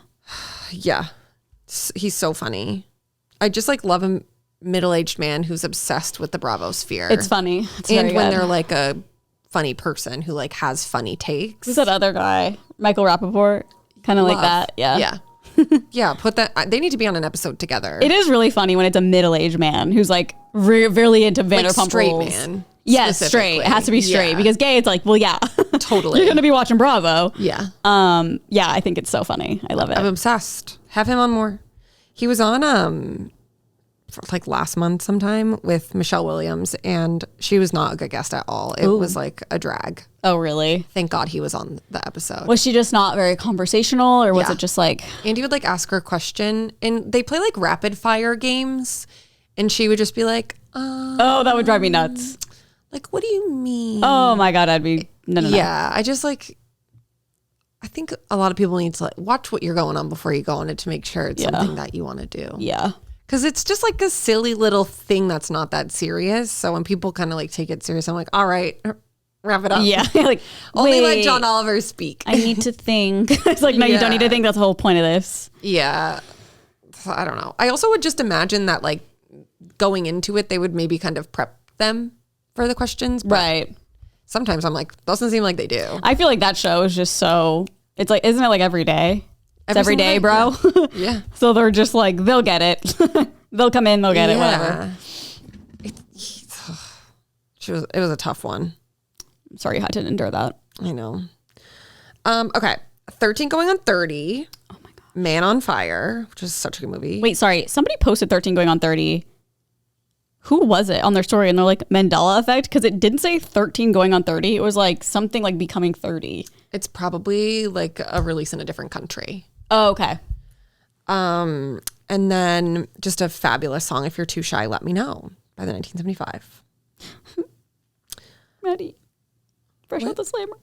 Yeah. He's so funny. I just like love a middle-aged man who's obsessed with the Bravo sphere.
It's funny. It's
and
very
when
good.
they're like a funny person who like has funny takes.
Who's that other guy? Michael Rappaport? Kind of like that. Yeah.
Yeah. Yeah, put that. They need to be on an episode together.
It is really funny when it's a middle-aged man who's like really into Vanderpump
straight
Rules.
man.
Yes, straight. It has to be straight because gay, it's like, well, yeah.
Totally.
You're going to be watching Bravo.
Yeah.
Yeah, I think it's so funny. I love it.
I'm obsessed. Have him on more. He was on for like last month sometime with Michelle Williams, and she was not a good guest at all. It was like a drag.
Oh, really?
Thank God he was on the episode.
Was she just not very conversational, or was it just like...
Andy would like ask her a question, and they play like rapid fire games, and she would just be like,
oh, that would drive me nuts.
Like, what do you mean?
Oh my God, I'd be... No.
Yeah, I just like... I think a lot of people need to like watch what you're going on before you go on it to make sure it's something that you want to do.
Yeah.
Because it's just like a silly little thing that's not that serious. So when people kind of like take it serious, I'm like, all right, wrap it up.
Yeah. Like,
only let John Oliver speak.
I need to think. It's like, no, you don't need to think. That's the whole point of this.
Yeah. So I don't know. I also would just imagine that like going into it, they would maybe kind of prep them for the questions.
Right.
Sometimes I'm like, doesn't seem like they do.
I feel like that show is just so, it's like, isn't it like every day? It's every day, bro.
Yeah.
So they're just like, they'll get it. They'll come in, they'll get it, whatever.
It was a tough one.
I'm sorry you had to endure that.
I know. Okay. 13 going on 30.
Oh my God.
Man on Fire, which is such a good movie.
Wait, sorry. Somebody posted 13 going on 30. Who was it on their story? And they're like, Mandela effect? Because it didn't say 13 going on 30. It was like something like becoming 30.
It's probably like a release in a different country.
Oh, okay.
And then just a fabulous song, If You're Too Shy, Let Me Know, by the 1975.
Maddie, fresh out the slammer.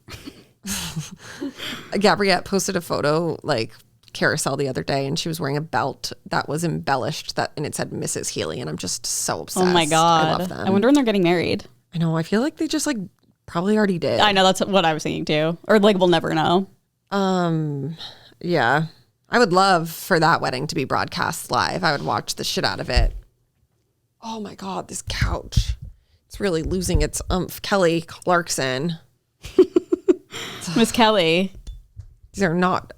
Gabriette posted a photo like carousel the other day, and she was wearing a belt that was embellished and it said Mrs. Hailey, and I'm just so obsessed.
Oh my God.
I love them.
I wonder when they're getting married.
I know. I feel like they just like probably already did.
I know, that's what I was thinking too. Or like we'll never know.
Yeah. I would love for that wedding to be broadcast live. I would watch the shit out of it. Oh my God, this couch. It's really losing its umph. Kelly Clarkson.
Miss Kelly.
These are not.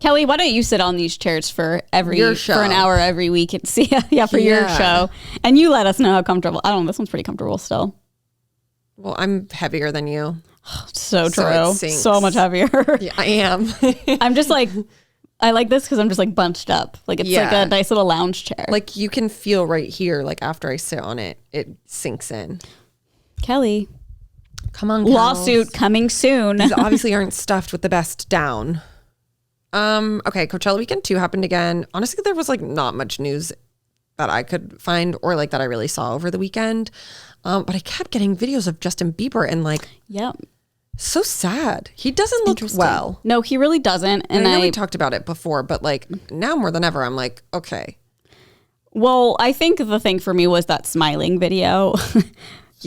Kelly, why don't you sit on these chairs for
your show.
For an hour every week and see for your show. And you let us know how comfortable. I don't know, this one's pretty comfortable still.
Well, I'm heavier than you.
So true. So much heavier.
Yeah, I am.
I'm just like, I like this because I'm just like bunched up. Like it's like a nice little lounge chair.
Like you can feel right here, like after I sit on it, it sinks in.
Kelly.
Come on,
lawsuit coming soon.
These obviously aren't stuffed with the best down. Okay, Coachella weekend 2 happened again. Honestly, there was like not much news that I could find or like that I really saw over the weekend. But I kept getting videos of Justin Bieber and like, so sad. He doesn't look well.
No, he really doesn't. And
I know we talked about it before, but like now more than ever, I'm like, okay.
Well, I think the thing for me was that smiling video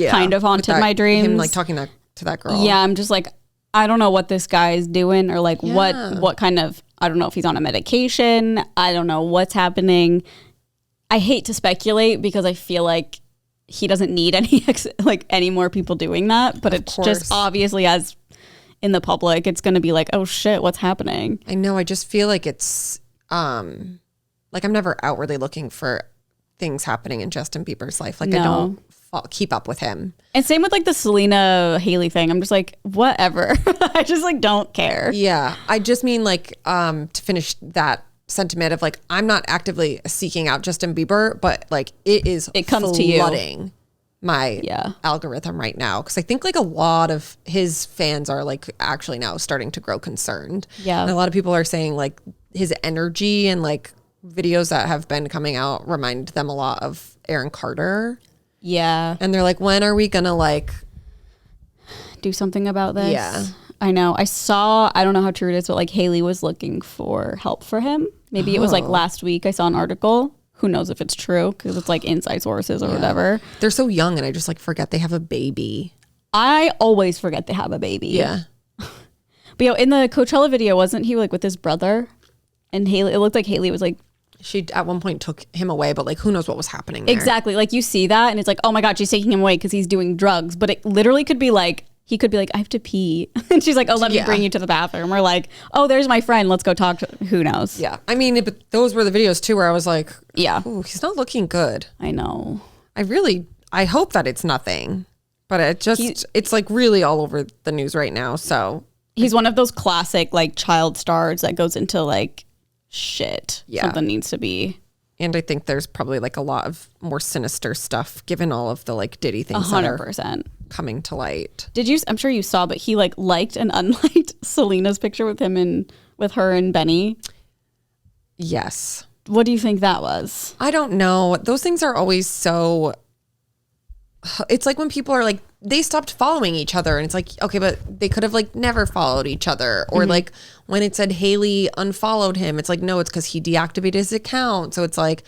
kind of haunted my dreams.
Him like talking to that girl.
Yeah, I'm just like, I don't know what this guy's doing or like what kind of, I don't know if he's on a medication. I don't know what's happening. I hate to speculate because I feel like he doesn't need any more people doing that, but it's just obviously as in the public, it's going to be like, oh shit, what's happening?
I know. I just feel like it's like I'm never outwardly looking for things happening in Justin Bieber's life. Like I don't keep up with him.
And same with like the Selena Hailey thing. I'm just like, whatever. I just like don't care.
Yeah. I just mean like to finish that sentiment of like, I'm not actively seeking out Justin Bieber, but like it comes to you. My algorithm right now. Cause I think like a lot of his fans are like actually now starting to grow concerned.
Yeah.
And a lot of people are saying like his energy and like videos that have been coming out remind them a lot of Erin Carter.
Yeah.
And they're like, when are we gonna like
do something about this?
Yeah.
I know. I don't know how true it is, but like Hailey was looking for help for him. Maybe it was like last week I saw an article. Who knows if it's true because it's like inside sources or whatever.
They're so young and I just like forget they have a baby.
I always forget they have a baby.
Yeah.
But in the Coachella video, wasn't he like with his brother? And Hailey, it looked like Hailey was like,
she at one point took him away, but like who knows what was happening there.
Exactly. Like you see that and it's like, oh my God, she's taking him away because he's doing drugs. But it literally could be like, he could be like, I have to pee. And she's like, oh, let me bring you to the bathroom. Or like, oh, there's my friend. Let's go talk to, who knows?
Yeah. I mean, but those were the videos too where I was like,
yeah,
ooh, he's not looking good.
I know.
I hope that it's nothing. But it's like really all over the news right now. So
he's one of those classic like child stars that goes into like shit.
Yeah.
Something needs to be.
And I think there's probably like a lot of more sinister stuff given all of the like Diddy things 100% that are coming to light.
I'm sure you saw, but he like liked and unliked Selena's picture with him and with her and Benny.
Yes.
What do you think that was?
I don't know. Those things are always so... It's like when people are like, they stopped following each other and it's like, okay, but they could have like never followed each other. Or like when it said Hailey unfollowed him, it's like, no, it's because he deactivated his account. So it's like,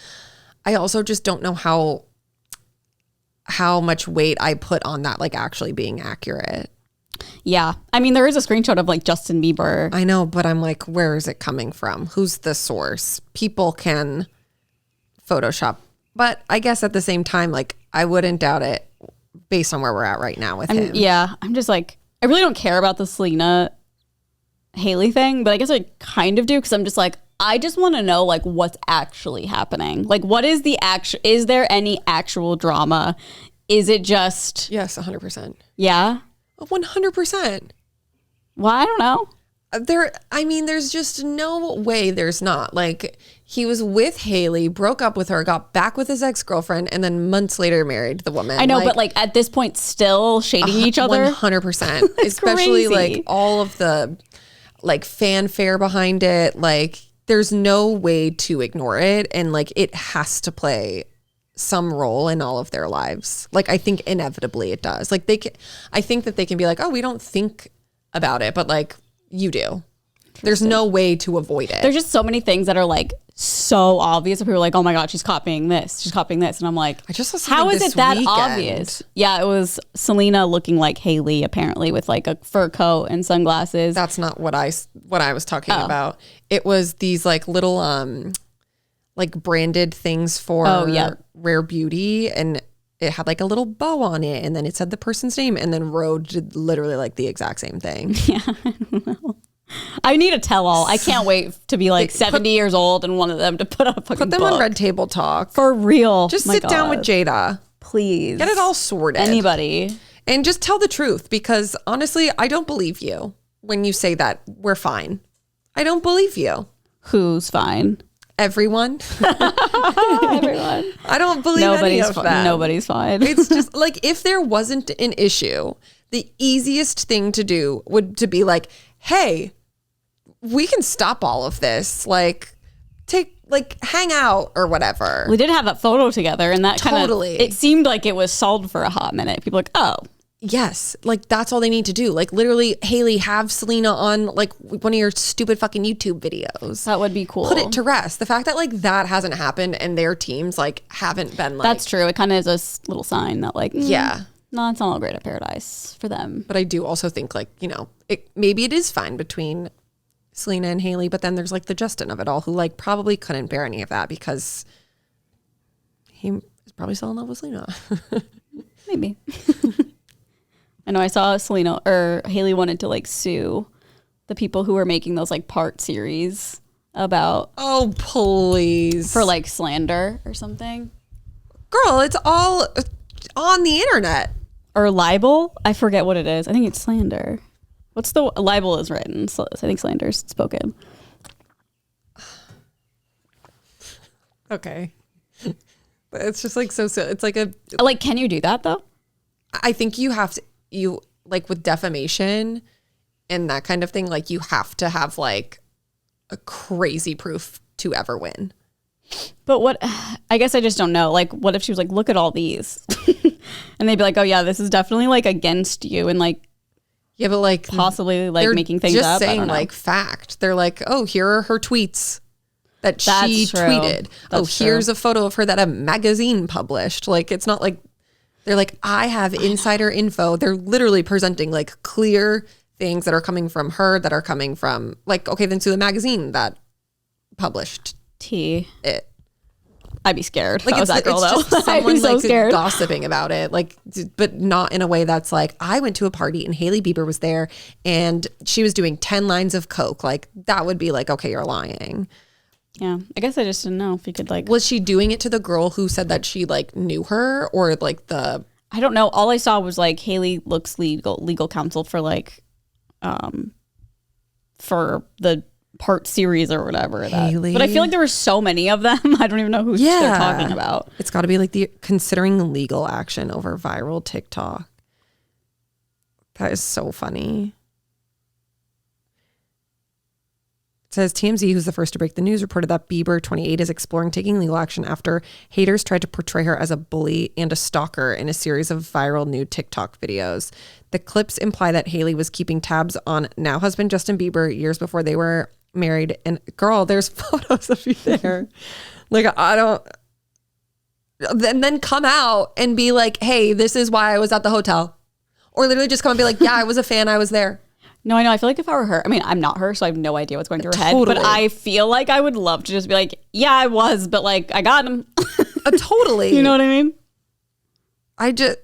I also just don't know how much weight I put on that like actually being accurate.
Yeah. I mean, there is a screenshot of like Justin Bieber.
I know, but I'm like, where is it coming from? Who's the source? People can Photoshop. But I guess at the same time, like, I wouldn't doubt it based on where we're at right now with him.
Yeah. I'm just like, I really don't care about the Selena Hailey thing, but I guess I kind of do because I'm just like, I just want to know like what's actually happening. Like, what is the actual, is there any actual drama? Is it just...
Yes, 100%.
Yeah?
100%.
Well, I don't know.
There's just no way there's not. Like, he was with Hailey, broke up with her, got back with his ex-girlfriend, and then months later married the woman.
I know, but like at this point, still shading each other.
100%. Especially
crazy.
Like all of the like fanfare behind it. Like, there's no way to ignore it. And like, it has to play some role in all of their lives. Like, I think inevitably it does. Like, I think that they can be like, oh, we don't think about it, but like, you do. There's no way to avoid it.
There's just so many things that are like so obvious. People are like, oh my God, she's copying this. She's copying this. And I'm like,
I just saw
how is
this
it that
weekend.
obvious? Yeah, it was Selena looking like Hailey, apparently, with like a fur coat and sunglasses.
That's not what I was talking about. It was these like little like branded things for Rare Beauty, and it had like a little bow on it, and then it said the person's name, and then Rode did literally like the exact same thing.
Yeah, I don't know. I need a tell-all. I can't wait to be like 70 years old and one of them to put up a fucking
Put them
book.
on Red Table Talk.
For real.
Just sit down with Jada.
Please.
Get it all sorted.
Anybody.
And just tell the truth, because honestly, I don't believe you when you say that we're fine. I don't believe you.
Who's fine?
Everyone.
Everyone.
I don't believe any of them.
Nobody's fine.
It's just like, if there wasn't an issue, the easiest thing to do would to be like, hey, we can stop all of this. Like, hang out or whatever.
We did have that photo together, and that
Totally.
it seemed like it was solved for a hot minute. People were like, oh.
Yes. Like, that's all they need to do. Like, literally, Hailey, have Selena on like one of your stupid fucking YouTube videos.
That would be cool.
Put it to rest. The fact that like that hasn't happened and their teams like haven't been like...
That's true. It kind of is a little sign that like,
yeah.
No, it's not all great at paradise for them.
But I do also think like, you know, maybe it is fine between Selena and Hailey, but then there's like the Justin of it all, who like probably couldn't bear any of that because he is probably still in love with Selena.
Maybe. I know I saw Hailey wanted to like sue the people who were making those like part series about...
Oh, please.
For like slander or something.
Girl, it's all on the internet.
Or libel? I forget what it is. I think it's slander. What's the libel is written? So I think slander is spoken.
Okay. But it's just like so it's like a...
Like, can you do that though?
I think you have to, like with defamation and that kind of thing, like you have to have like a crazy proof to ever win.
But what, I guess I just don't know. Like, what if she was like, look at all these? And they'd be like, oh yeah, this is definitely like against you. And like,
yeah, but like
possibly like making things
just
up.
Saying like fact. They're like, oh, here are her tweets that she tweeted. Here's a photo of her that a magazine published. Like, it's not like, they're like, I have insider info. They're literally presenting like clear things that are coming from her, that are coming from like, okay, then to the magazine that published it.
I'd be scared.
Like,
if I was that girl, though.
Just someone
so
like
scared.
gossiping about it, like, but not in a way that's like, I went to a party and Hailey Bieber was there and she was doing 10 lines of coke. Like, that would be like, okay, you're lying.
Yeah, I guess I just didn't know if you could like...
Was she doing it to the girl who said that she like knew her, or like the...
I don't know. All I saw was like Hailey looks legal counsel for like for the part series or whatever.
Hailey.
But I feel like there were so many of them. I don't even know who they're talking about.
It's got to be like considering legal action over viral TikTok. That is so funny. It says TMZ, who's the first to break the news, reported that Bieber, 28, is exploring taking legal action after haters tried to portray her as a bully and a stalker in a series of viral new TikTok videos. The clips imply that Hailey was keeping tabs on now husband Justin Bieber years before they were married. And girl, there's photos of you there. Like, I don't... And then come out and be like, hey, this is why I was at the hotel. Or literally just come and be like, yeah, I was a fan. I was there.
No, I know. I feel like if I were her, I mean, I'm not her, so I have no idea what's going through her head. But I feel like I would love to just be like, yeah, I was, but like, I got him.
Totally.
You know what I mean?
I just...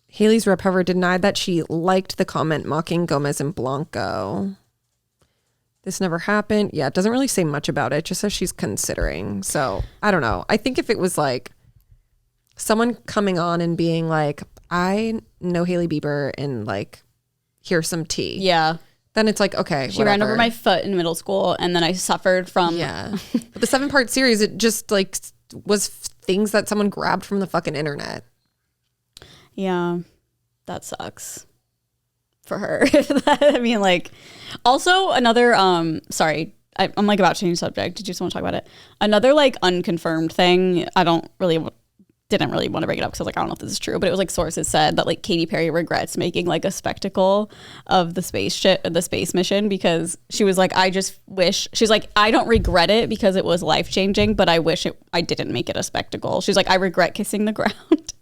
Hailey's rep, however, denied that she liked the comment mocking Gomez and Blanco. This never happened. Yeah, it doesn't really say much about it. It just says she's considering. So, I don't know. I think if it was like someone coming on and being like, I know Hailey Bieber and like, here's some tea.
Yeah.
Then it's like, okay,
she ran over my foot in middle school and then I suffered from...
Yeah. But the 7-part series, it just like was things that someone grabbed from the fucking internet.
Yeah. That sucks for her. I mean, like, also another, sorry, I'm like about to change subject. Did you just want to talk about it? Another like unconfirmed thing. Didn't really want to bring it up because I was like, I don't know if this is true, but it was like sources said that like Katy Perry regrets making like a spectacle of the space mission because she was like, she's like, I don't regret it because it was life changing, but I wish I didn't make it a spectacle. She's like, I regret kissing the ground.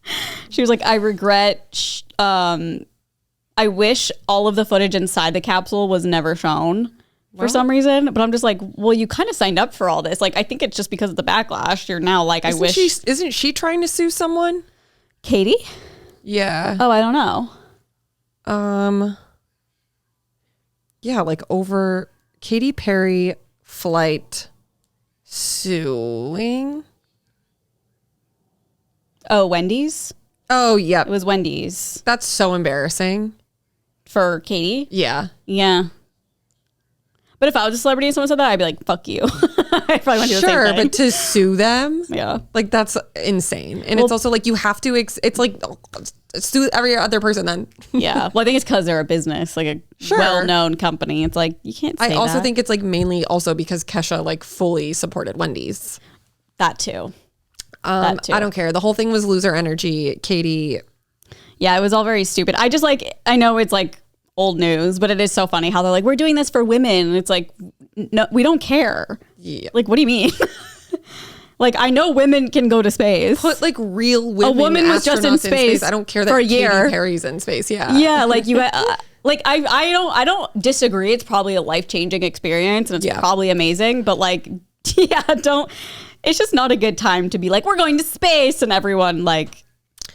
She was like, I regret, I wish all of the footage inside the capsule was never shown. For some reason, but I'm just like, well, you kind of signed up for all this. Like, I think it's just because of the backlash. You're now like,
Isn't she trying to sue someone?
Katie?
Yeah.
Oh, I don't know.
Yeah, like over Katy Perry flight suing.
Oh, Wendy's?
Oh, yeah.
It was Wendy's.
That's so embarrassing.
For Katie?
Yeah.
Yeah. But if I was a celebrity and someone said that, I'd be like, fuck you. I probably want to do the same thing.
But to sue them?
Yeah.
Like, that's insane. And it's also like, you have to, it's like, sue every other person then.
Yeah. Well, I think it's because they're a business, like a well-known company. It's like, you can't say that.
I also think it's like mainly also because Kesha like fully supported Wendy's.
That too.
I don't care. The whole thing was loser energy. Katie.
Yeah, it was all very stupid. I just like, I know it's like, old news, but it is so funny how they're like, we're doing this for women. And it's like, no, we don't care. Yeah. Like, what do you mean? Like, I know women can go to space.
Put like real women.
A woman was just in space.
I don't care that
for a year.
Katy Perry's in space. Yeah.
Yeah. Like you, like I don't disagree. It's probably a life-changing experience and it's probably amazing, but like, yeah, it's just not a good time to be like, we're going to space and everyone like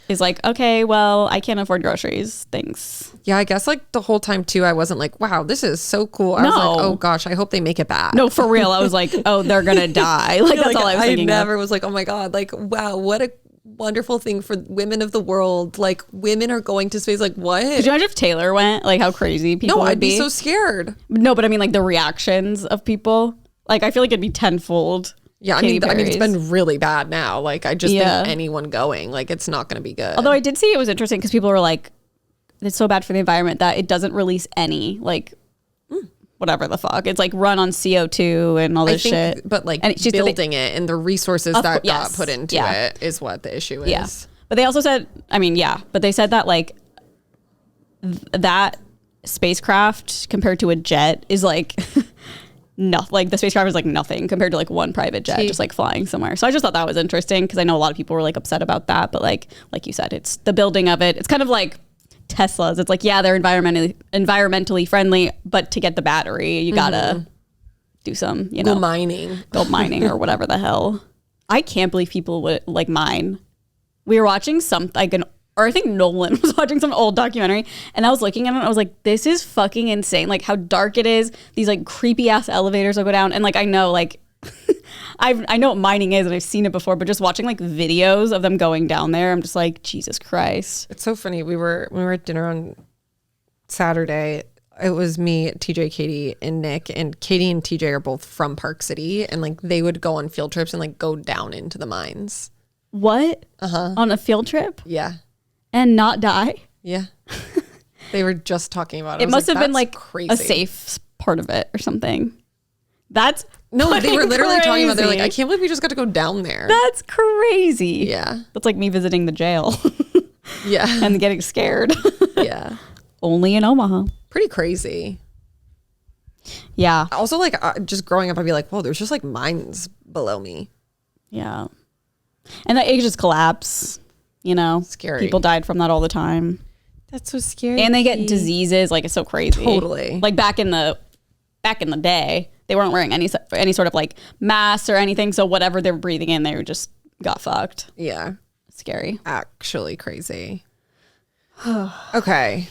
is like, okay, well, I can't afford groceries. Thanks.
Yeah, I guess like the whole time too, I wasn't like, wow, this is so cool. I was like, oh gosh, I hope they make it back.
No, for real. I was like, oh, they're going to die. Like, that's all I was thinking.
I never was like, oh my God, like, wow, what a wonderful thing for women of the world. Like, women are going to space. Like, what?
Could you imagine if Taylor went? Like, how crazy people would be?
No, I'd be so scared.
No, but I mean, like, the reactions of people. Like, I feel like it'd be tenfold.
Yeah, I mean, it's been really bad now. Like, I just think anyone going, like, it's not going to be good.
Although I did see it was interesting because people were like, it's so bad for the environment that it doesn't release any, like, whatever the fuck. It's like run on CO2 and all this shit.
But like building it and the resources that got put into it is what the issue is.
Yeah. But they also said, but they said that like that spacecraft compared to a jet is like... like the spacecraft is like nothing compared to like one private jet just like flying somewhere. So I just thought that was interesting because I know a lot of people were like upset about that, but like you said, it's the building of it. It's kind of like Teslas. It's like, yeah, they're environmentally friendly, but to get the battery, you gotta do some,
go mining
or whatever the hell. I can't believe people would like mine. We were watching or I think Nolan was watching some old documentary and I was looking at it and I was like, this is fucking insane. Like how dark it is. These like creepy ass elevators will go down. And like, I know like I know what mining is and I've seen it before, but just watching like videos of them going down there, I'm just like, Jesus Christ.
It's so funny. We were at dinner on Saturday. It was me, TJ, Katy, and Nick, and Katy and TJ are both from Park City, and like they would go on field trips and like go down into the mines.
What? On a field trip?
Yeah.
And not die?
Yeah. They were just talking about it.
It must have been like
crazy.
a safe part of it or something. That's
no, they were literally
crazy.
talking about, they're like, I can't believe we just got to go down there.
That's crazy.
Yeah.
That's like me visiting the jail.
Yeah.
And getting scared.
Yeah.
Only in Omaha.
Pretty crazy.
Yeah.
Also, like, just growing up, I'd be like, whoa, there's just like mines below me.
Yeah. And the ages collapse, you know.
Scary.
People died from that all the time.
That's so scary.
And they get diseases, like it's so crazy.
Totally.
Like back in the day, they weren't wearing any sort of like masks or anything, so whatever they were breathing in, they just got fucked.
Yeah.
Scary.
Actually crazy. Okay.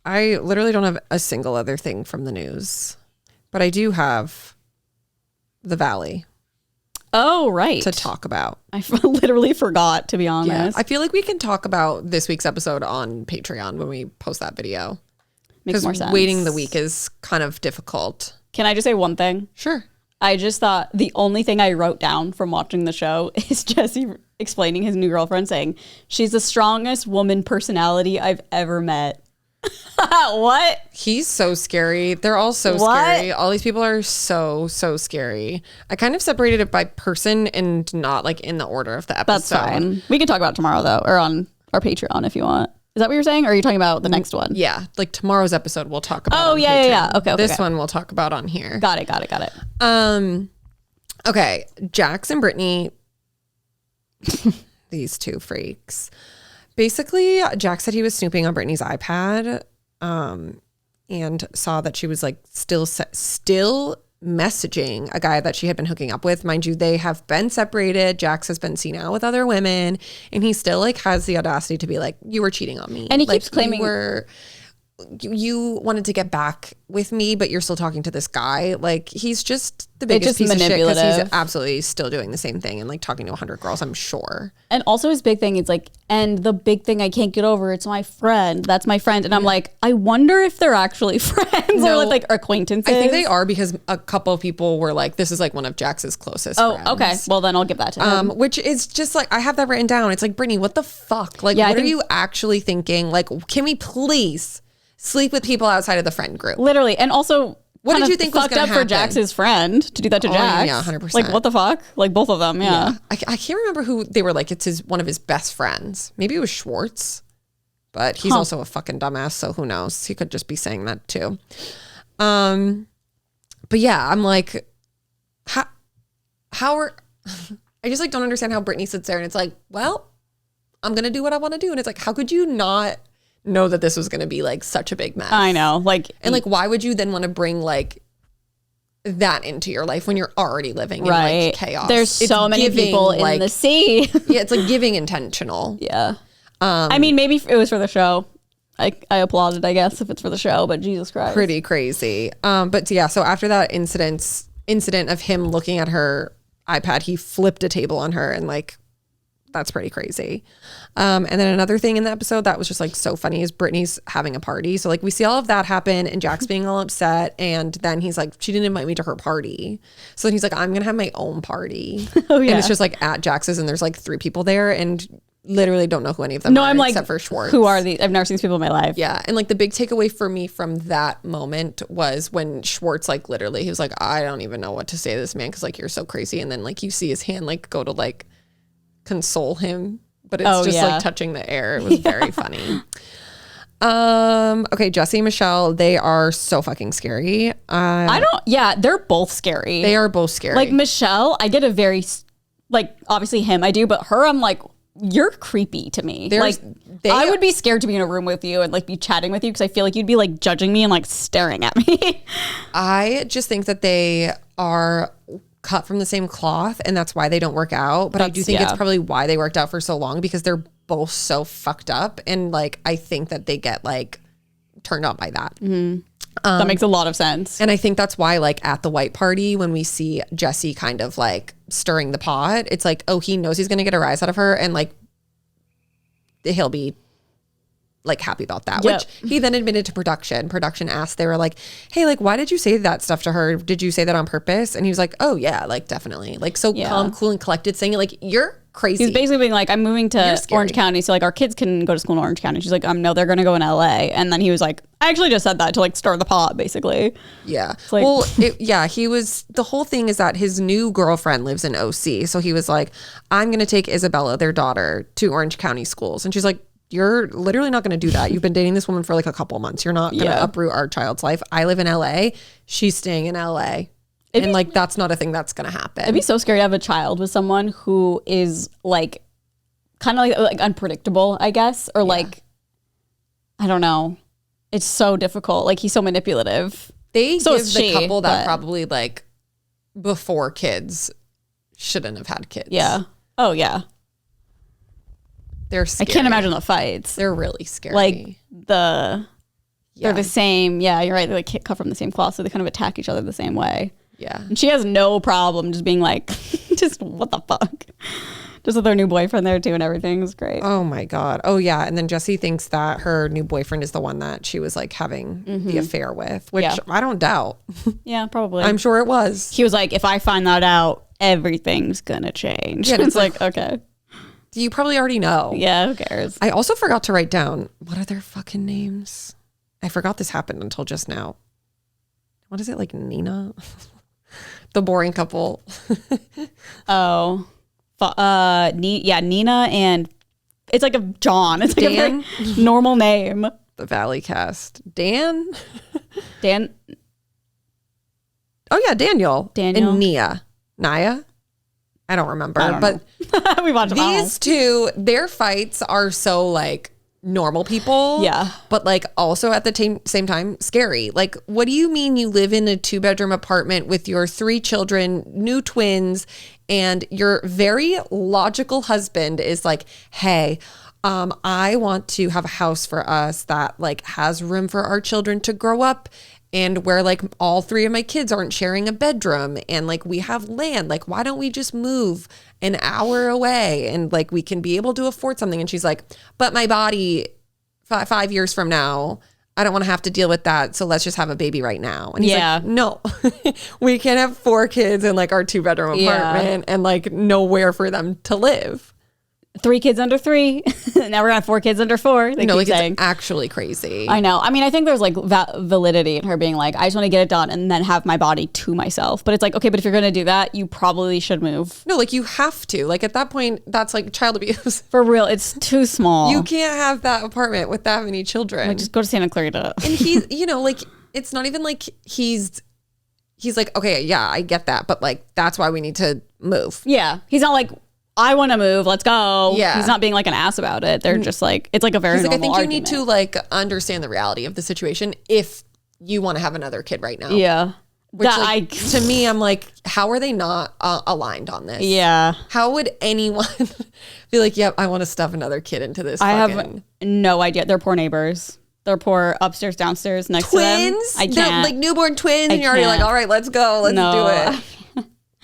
I literally don't have a single other thing from the news, but I do have the Valley.
Oh, right.
To talk about.
I literally forgot, to be honest.
Yeah, I feel like we can talk about this week's episode on Patreon when we post that video.
Makes more sense.
Waiting the week is kind of difficult.
Can I just say one thing?
Sure.
I just thought the only thing I wrote down from watching the show is Jesse explaining his new girlfriend, saying, she's the strongest woman personality I've ever met. What?
He's so scary. They're all so scary. All these people are so scary. I kind of separated it by person and not like in the order of the episode.
That's fine. We can talk about it tomorrow though, or on our Patreon if you want. Is that what you're saying? Or are you talking about the next one?
Yeah. Like tomorrow's episode we'll talk about.
Oh, yeah. Okay.
This one we'll talk about on here.
Got it.
Okay. Jax and Brittany, these two freaks. Basically, Jax said he was snooping on Brittany's iPad and saw that she was like still messaging a guy that she had been hooking up with. Mind you, they have been separated. Jax has been seen out with other women, and he still like has the audacity to be like, you were cheating on me.
And he
like,
keeps claiming
you wanted to get back with me, but you're still talking to this guy. Like, he's just the biggest piece of shit because he's absolutely still doing the same thing and like talking to 100 girls, I'm sure.
And also his big thing is like, and the big thing I can't get over, it's my friend. That's my friend. And I'm like, I wonder if they're actually friends or like acquaintances.
I think they are, because a couple of people were like, this is like one of Jax's closest friends.
Oh, okay. Well, then I'll give that to him.
Which is just like, I have that written down. It's like, Brittany, what the fuck? Like, what are you actually thinking? Like, can we please sleep with people outside of the friend group?
Literally. And also,
what did you think was going to happen?
For Jax's friend to do that to Jax.
Yeah, 100%.
Like, what the fuck? Like, both of them, yeah.
I can't remember who they were like, it's one of his best friends. Maybe it was Schwartz, but he's also a fucking dumbass, so who knows? He could just be saying that too. But yeah, I'm like, how are... I just like don't understand how Brittany sits there and it's like, well, I'm going to do what I want to do. And it's like, how could you not know that this was going to be like such a big mess?
I know. Like,
and like, why would you then want to bring like that into your life when you're already living in like chaos?
There's so many people in the sea.
Yeah, it's like giving intentional.
Yeah. I mean, maybe it was for the show. I applauded, I guess, if it's for the show, but Jesus Christ.
Pretty crazy. But yeah, so after that incident of him looking at her iPad, he flipped a table on her, and like, that's pretty crazy. And then another thing in the episode that was just like so funny is Brittany's having a party. So like we see all of that happen and Jax being all upset. And then he's like, she didn't invite me to her party. So then he's like, I'm going to have my own party. Oh, yeah. And it's just like at Jax's and there's like 3 people there and literally don't know who any of them are.
I'm like,
except for Schwartz.
Who are these? I've never seen these people in my life.
Yeah. And like the big takeaway for me from that moment was when Schwartz like literally, he was like, I don't even know what to say to this man because like you're so crazy. And then like you see his hand like go to like console him, but it's like touching the air. It was very funny. Okay, Jesse and Michelle, they are so fucking scary.
They're both scary.
They are both scary.
Like Michelle, I get a very, like, obviously him I do, but her, I'm like, you're creepy to me. I would be scared to be in a room with you and like be chatting with you because I feel like you'd be like judging me and like staring at me. I
just think that they are cut from the same cloth and that's why they don't work out. But I do think it's probably why they worked out for so long, because they're both so fucked up. And like, I think that they get like turned on by that. Mm-hmm.
That makes a lot of sense.
And I think that's why, like, at the white party, when we see Jesse kind of like stirring the pot, it's like, oh, he knows he's going to get a rise out of her, and like he'll be like happy about that.
Yep.
Which he then admitted to production. Production asked, they were like, hey, like, why did you say that stuff to her? Did you say that on purpose? And he was like, oh yeah, like definitely. Like, so calm, cool, and collected, saying it like, you're crazy.
He's basically being like, I'm moving to Orange County, so like our kids can go to school in Orange County. She's like, no, they're gonna go in LA. And then he was like, I actually just said that to like stir the pot, basically.
Yeah.
Like,
well, he was, the whole thing is that his new girlfriend lives in OC. So he was like, I'm gonna take Isabella, their daughter, to Orange County schools. And she's like, you're literally not going to do that. You've been dating this woman for like a couple of months. You're not going to uproot our child's life. I live in LA. She's staying in LA. And like, that's not a thing that's going to happen.
It'd be so scary to have a child with someone who is like, kind of like unpredictable, I guess. Or like, I don't know. It's so difficult. Like, he's so manipulative.
They give the couple that probably like before kids shouldn't have had kids.
Yeah. Oh yeah.
They're scary.
I can't imagine the fights.
They're really scary.
Like they're the same. Yeah, you're right. They like cut from the same cloth, so they kind of attack each other the same way.
Yeah.
And she has no problem just being like, just what the fuck? Just with her new boyfriend there too, and everything is great.
Oh my God. Oh yeah. And then Jessie thinks that her new boyfriend is the one that she was like having the affair with, which I don't doubt.
Yeah, probably.
I'm sure it was.
He was like, if I find that out, everything's gonna change. Yeah, it's like, okay.
You probably already know.
Yeah, who cares?
I also forgot to write down, what are their fucking names? I forgot this happened until just now. What is it, like Nina? The boring couple.
Oh. Nina and it's like a John. It's like
Dan?
a very normal name.
The Valley cast. Dan?
Dan.
Oh yeah, Daniel.
And
Naya? I don't remember, but
we watched
these two, their fights are so like normal people.
Yeah.
But like also at the same time, scary. Like, what do you mean you live in a 2-bedroom apartment with your 3 children, new twins, and your very logical husband is like, hey, I want to have a house for us that like has room for our children to grow up, and where like all 3 of my kids aren't sharing a bedroom, and like we have land, like why don't we just move an hour away and like we can be able to afford something? And she's like, but my body 5 years from now, I don't want to have to deal with that, so let's just have a baby right now. And he's like, no, we can't have 4 kids in like our 2-bedroom apartment and like nowhere for them to live.
3 kids under 3. Now we're gonna have 4 kids under 4. They keep
like
saying.
It's actually crazy.
I know. I mean, I think there's like validity in her being like, I just want to get it done and then have my body to myself. But it's like, okay, but if you're gonna do that, you probably should move.
No, like you have to. Like at that point, that's like child abuse.
For real, it's too small.
You can't have that apartment with that many children.
Like, just go to Santa Clarita.
And he's, like it's not even like he's like, okay, yeah, I get that, but like that's why we need to move.
Yeah, he's not like, I want to move, let's go.
Yeah.
He's not being like an ass about it. They're just like, it's like a very normal
I think
argument.
you need to like understand the reality of the situation if you want to have another kid right now.
Yeah.
Which to me, I'm like, how are they not aligned on this?
Yeah.
How would anyone be like, yep, I want to stuff another kid into this?
I have no idea. They're poor neighbors. They're poor upstairs, downstairs, next to them.
I can't. They're like newborn twins, and you're already like, all right, let's go. Let's do it.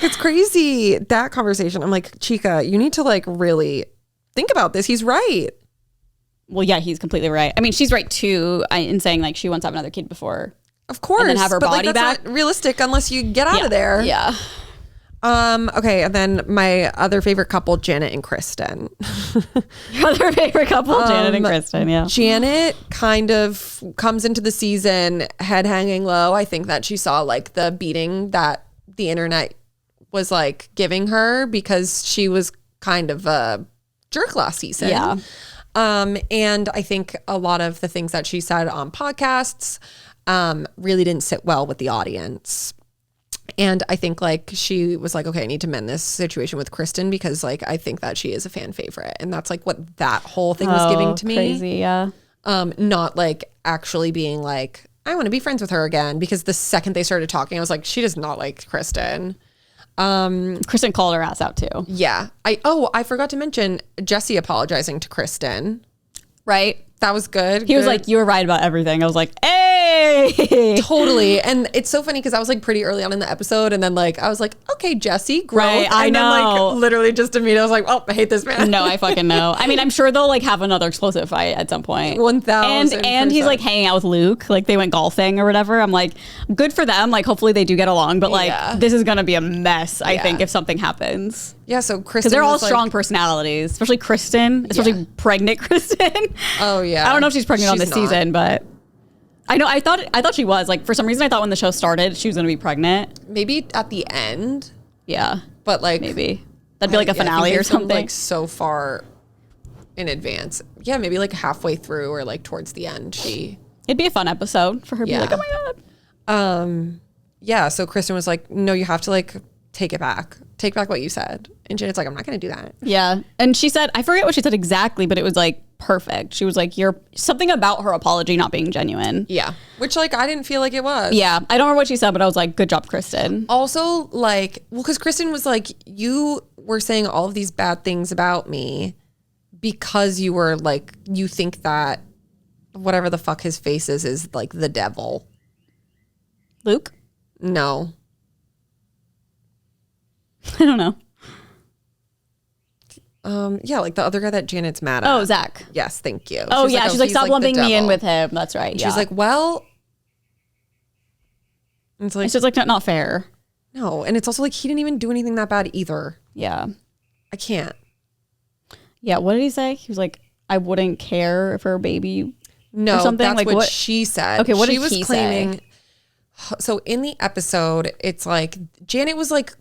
It's crazy, that conversation. I'm like, Chica, you need to like really think about this. He's right.
Well, yeah, he's completely right. I mean, she's right too in saying like she wants to have another kid before.
Of course.
And then have her body
like, that's
back.
Not realistic unless you get out of there.
Yeah.
Okay, and then my other favorite couple, Janet and Kristen.
Your other favorite couple, Janet and Kristen, yeah.
Janet kind of comes into the season head hanging low. I think that she saw like the beating that the internet was like giving her because she was kind of a jerk last season.
Yeah.
And I think a lot of the things that she said on podcasts really didn't sit well with the audience. And I think like she was like, okay, I need to mend this situation with Kristen because like I think that she is a fan favorite. And that's like what that whole thing was giving to me.
Crazy, yeah.
Not like actually being like, I want to be friends with her again, because the second they started talking, I was like, she does not like Kristen.
Kristen called her ass out too.
Yeah. I forgot to mention Jesse apologizing to Kristen.
Right?
That was good.
He was like, you were right about everything. I was like, hey, Hey!
Totally. And it's so funny because I was like pretty early on in the episode, and then like I was like, okay, Jesse, growth.
Right, I
and
know.
then like literally just immediately I was like, oh, I hate this man.
No, I fucking know. I mean, I'm sure they'll like have another explosive fight at some point.
1000%.
And he's like hanging out with Luke, like they went golfing or whatever. I'm like, good for them. Like hopefully they do get along, but like this is gonna be a mess. I think if something happens.
Yeah. So Kristen,
because they're all strong personalities, especially Kristen, especially pregnant Kristen.
Oh yeah.
I don't know if she's pregnant on this season, but I know. I thought she was. Like for some reason, I thought when the show started, she was gonna be pregnant.
Maybe at the end.
Yeah.
But like
maybe that'd be like a finale or something.
Like so far in advance. Yeah, maybe like halfway through or like towards the end.
It'd be a fun episode for her to be like, oh my
god. Yeah. So Kristen was like, no, you have to like take it back. Take back what you said. And Janet's like, I'm not gonna do that.
Yeah. And she said, I forget what she said exactly, but it was like perfect. She was like, you're something about her apology not being genuine.
Yeah. Which like I didn't feel like it was.
Yeah. I don't remember what she said, but I was like, good job, Kristen.
Also, like, well, because Kristen was like, you were saying all of these bad things about me because you were like, you think that whatever the fuck his face is like the devil.
Luke?
No.
I don't know.
Yeah, like the other guy that Janet's mad at.
Oh, Zach.
Yes, thank you.
Oh, yeah. She's like, stop lumping me in with him. That's right.
She's like, well.
It's just like not fair.
No. And it's also like he didn't even do anything that bad either.
Yeah.
I can't.
Yeah. What did he say? He was like, I wouldn't care if her baby.
No,
or something.
that's
like
what she said.
Okay, what
she
did
was
he
claiming,
say?
So in the episode, it's like Janet was like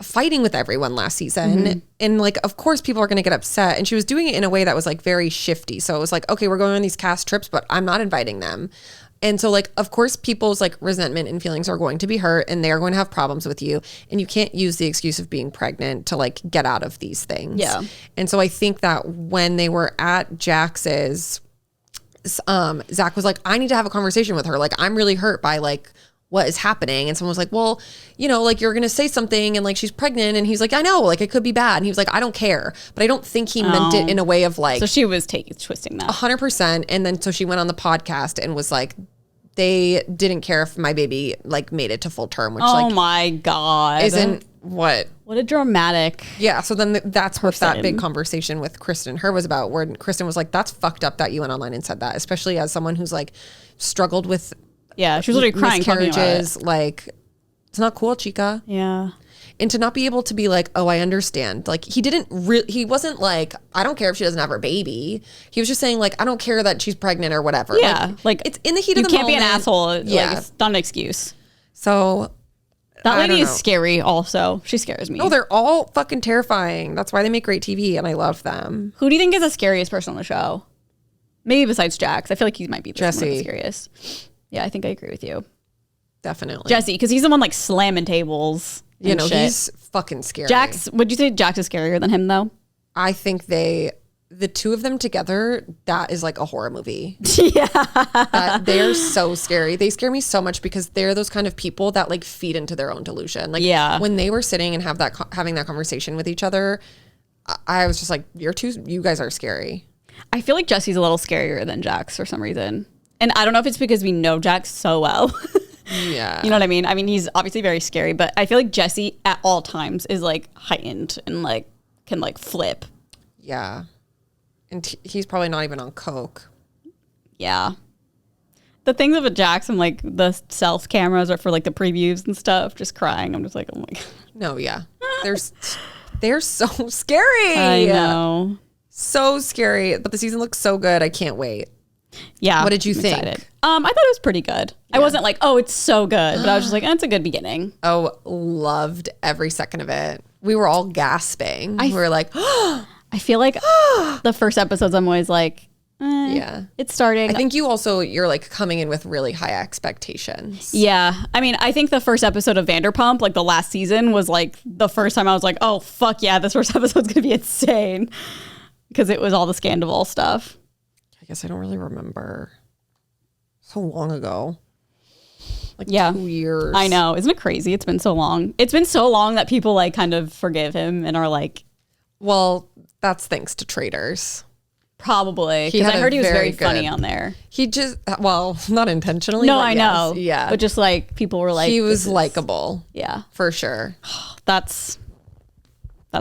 fighting with everyone last season. And like, of course, people are going to get upset. And she was doing it in a way that was like very shifty. So it was like, okay, we're going on these cast trips, but I'm not inviting them. And so like, of course, people's like resentment and feelings are going to be hurt and they are going to have problems with you. And you can't use the excuse of being pregnant to like get out of these things.
Yeah.
And so I think that when they were at Jax's, Zach was like, I need to have a conversation with her. Like, I'm really hurt by like what is happening. And someone was like, well, you know, like you're going to say something and like she's pregnant. And he's like, I know, like it could be bad. And he was like, I don't care. But I don't think he meant it in a way of like.
So she was twisting that.
100%. And then so she went on the podcast and was like, they didn't care if my baby like made it to full term, which like,
my God.
Isn't what
a dramatic.
Yeah. So then that's what that big conversation with Kristen and her was about, where Kristen was like, that's fucked up that you went online and said that, especially as someone who's like struggled with.
Yeah. She was literally crying.
Miscarriages. Like, it's not cool, chica.
Yeah.
And to not be able to be like, oh, I understand. Like he wasn't like, I don't care if she doesn't have her baby. He was just saying like, I don't care that she's pregnant or whatever.
Yeah. Like
it's in the heat of the moment.
You can't be an asshole.
Yeah.
Like, it's not an excuse.
So
that lady is scary also. She scares me.
Oh, they're all fucking terrifying. That's why they make great TV and I love them.
Who do you think is the scariest person on the show? Maybe besides Jax. I feel like he might be the scariest. Yeah, I think I agree with you.
Definitely.
Jesse, because he's the one like slamming tables.
You know, he's fucking scary.
Jax, would you say Jax is scarier than him though?
I think the two of them together, that is like a horror movie.
Yeah.
They're so scary. They scare me so much because they're those kind of people that like feed into their own delusion. Like when they were sitting and having that conversation with each other, I was just like, you guys are scary.
I feel like Jesse's a little scarier than Jax for some reason. And I don't know if it's because we know Jax so well.
Yeah.
You know what I mean? I mean, he's obviously very scary, but I feel like Jesse at all times is like heightened and like can like flip.
Yeah. And he's probably not even on coke. Yeah.
The things with Jax and like the self cameras are for like the previews and stuff, just crying. I'm just like, oh my God.
No, yeah. They're so scary.
I know.
So scary. But the season looks so good. I can't wait.
Yeah.
What did you think?
Excited. I thought it was pretty good. Yeah. I wasn't like, oh, it's so good. But I was just like, it's a good beginning.
Oh, loved every second of it. We were all gasping. We were like,
I feel like the first episodes, I'm always like, yeah, it's starting.
I think you're like coming in with really high expectations.
Yeah. I mean, I think the first episode of Vanderpump, like the last season, was like the first time I was like, oh, fuck yeah, this first episode's going to be insane. Because it was all the Scandival stuff.
I guess I don't really remember. So long ago. Like 2 years.
I know. Isn't it crazy? It's been so long. It's been so long that people like kind of forgive him and are like.
Well, that's thanks to traitors.
Probably. Because I heard he was very funny on there.
He just, well, not intentionally.
No, I know.
Yeah.
But just like people were like.
He was likable.
Yeah.
For sure.
That's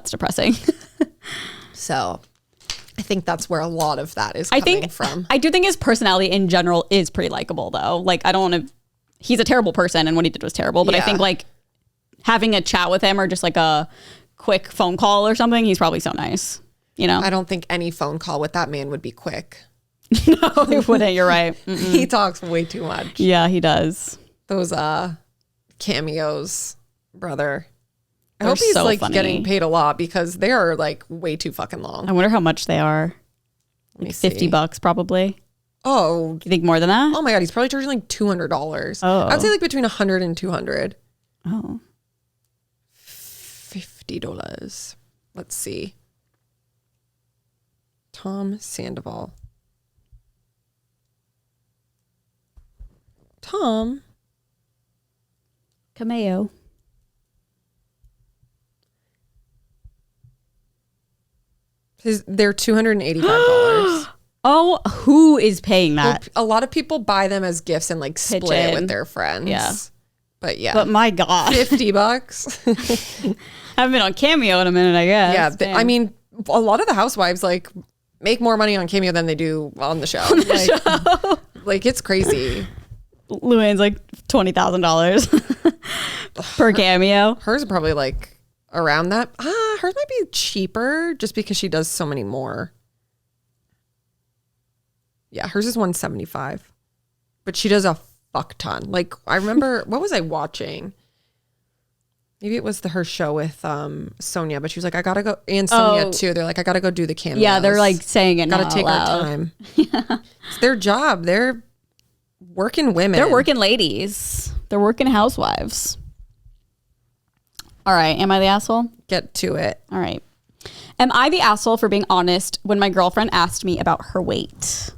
depressing.
So I think that's where a lot of that is coming from.
I do think his personality in general is pretty likable though. Like I don't want to, he's a terrible person and what he did was terrible. But I think like having a chat with him or just like a quick phone call or something, he's probably so nice. You know?
I don't think any phone call with that man would be quick.
No, it wouldn't. You're right.
He talks way too much.
Yeah, he does.
Those cameos, brother. I
They're
hope he's
so
like
funny.
getting paid a lot because they are like way too fucking long.
I wonder how much they are.
Let me
Like
see.
$50 probably.
Oh,
You think more than that?
oh my God. He's probably charging like $200.
Oh.
I would say like between $100 and $200.
Oh.
$50. Let's see. Tom Sandoval. Tom.
Cameo.
They're $285.
Oh, who is paying that?
A lot of people buy them as gifts and like split it
in.
with their friends.
Yeah.
But yeah.
But my God.
$50.
Haven't been on Cameo in a minute, I guess.
Yeah.
Damn.
I mean, a lot of the housewives like make more money on Cameo than they do on the show. Like it's crazy.
Luann's like $20,000 per Cameo.
Hers are probably like around that. Hers might be cheaper just because she does so many more. Yeah, hers is $175, but she does a fuck ton. Like I remember, what was I watching? Maybe it was her show with Sonia, but she was like, I gotta go, and Sonia too. They're like, I gotta go do the cameos.
Yeah, they're like saying it
gotta
now
take
out
our
loud.
time. It's their job. They're working women.
They're working ladies. They're working housewives. All right. Am I the asshole?
Get to it.
All right. Am I the asshole for being honest when my girlfriend asked me about her weight?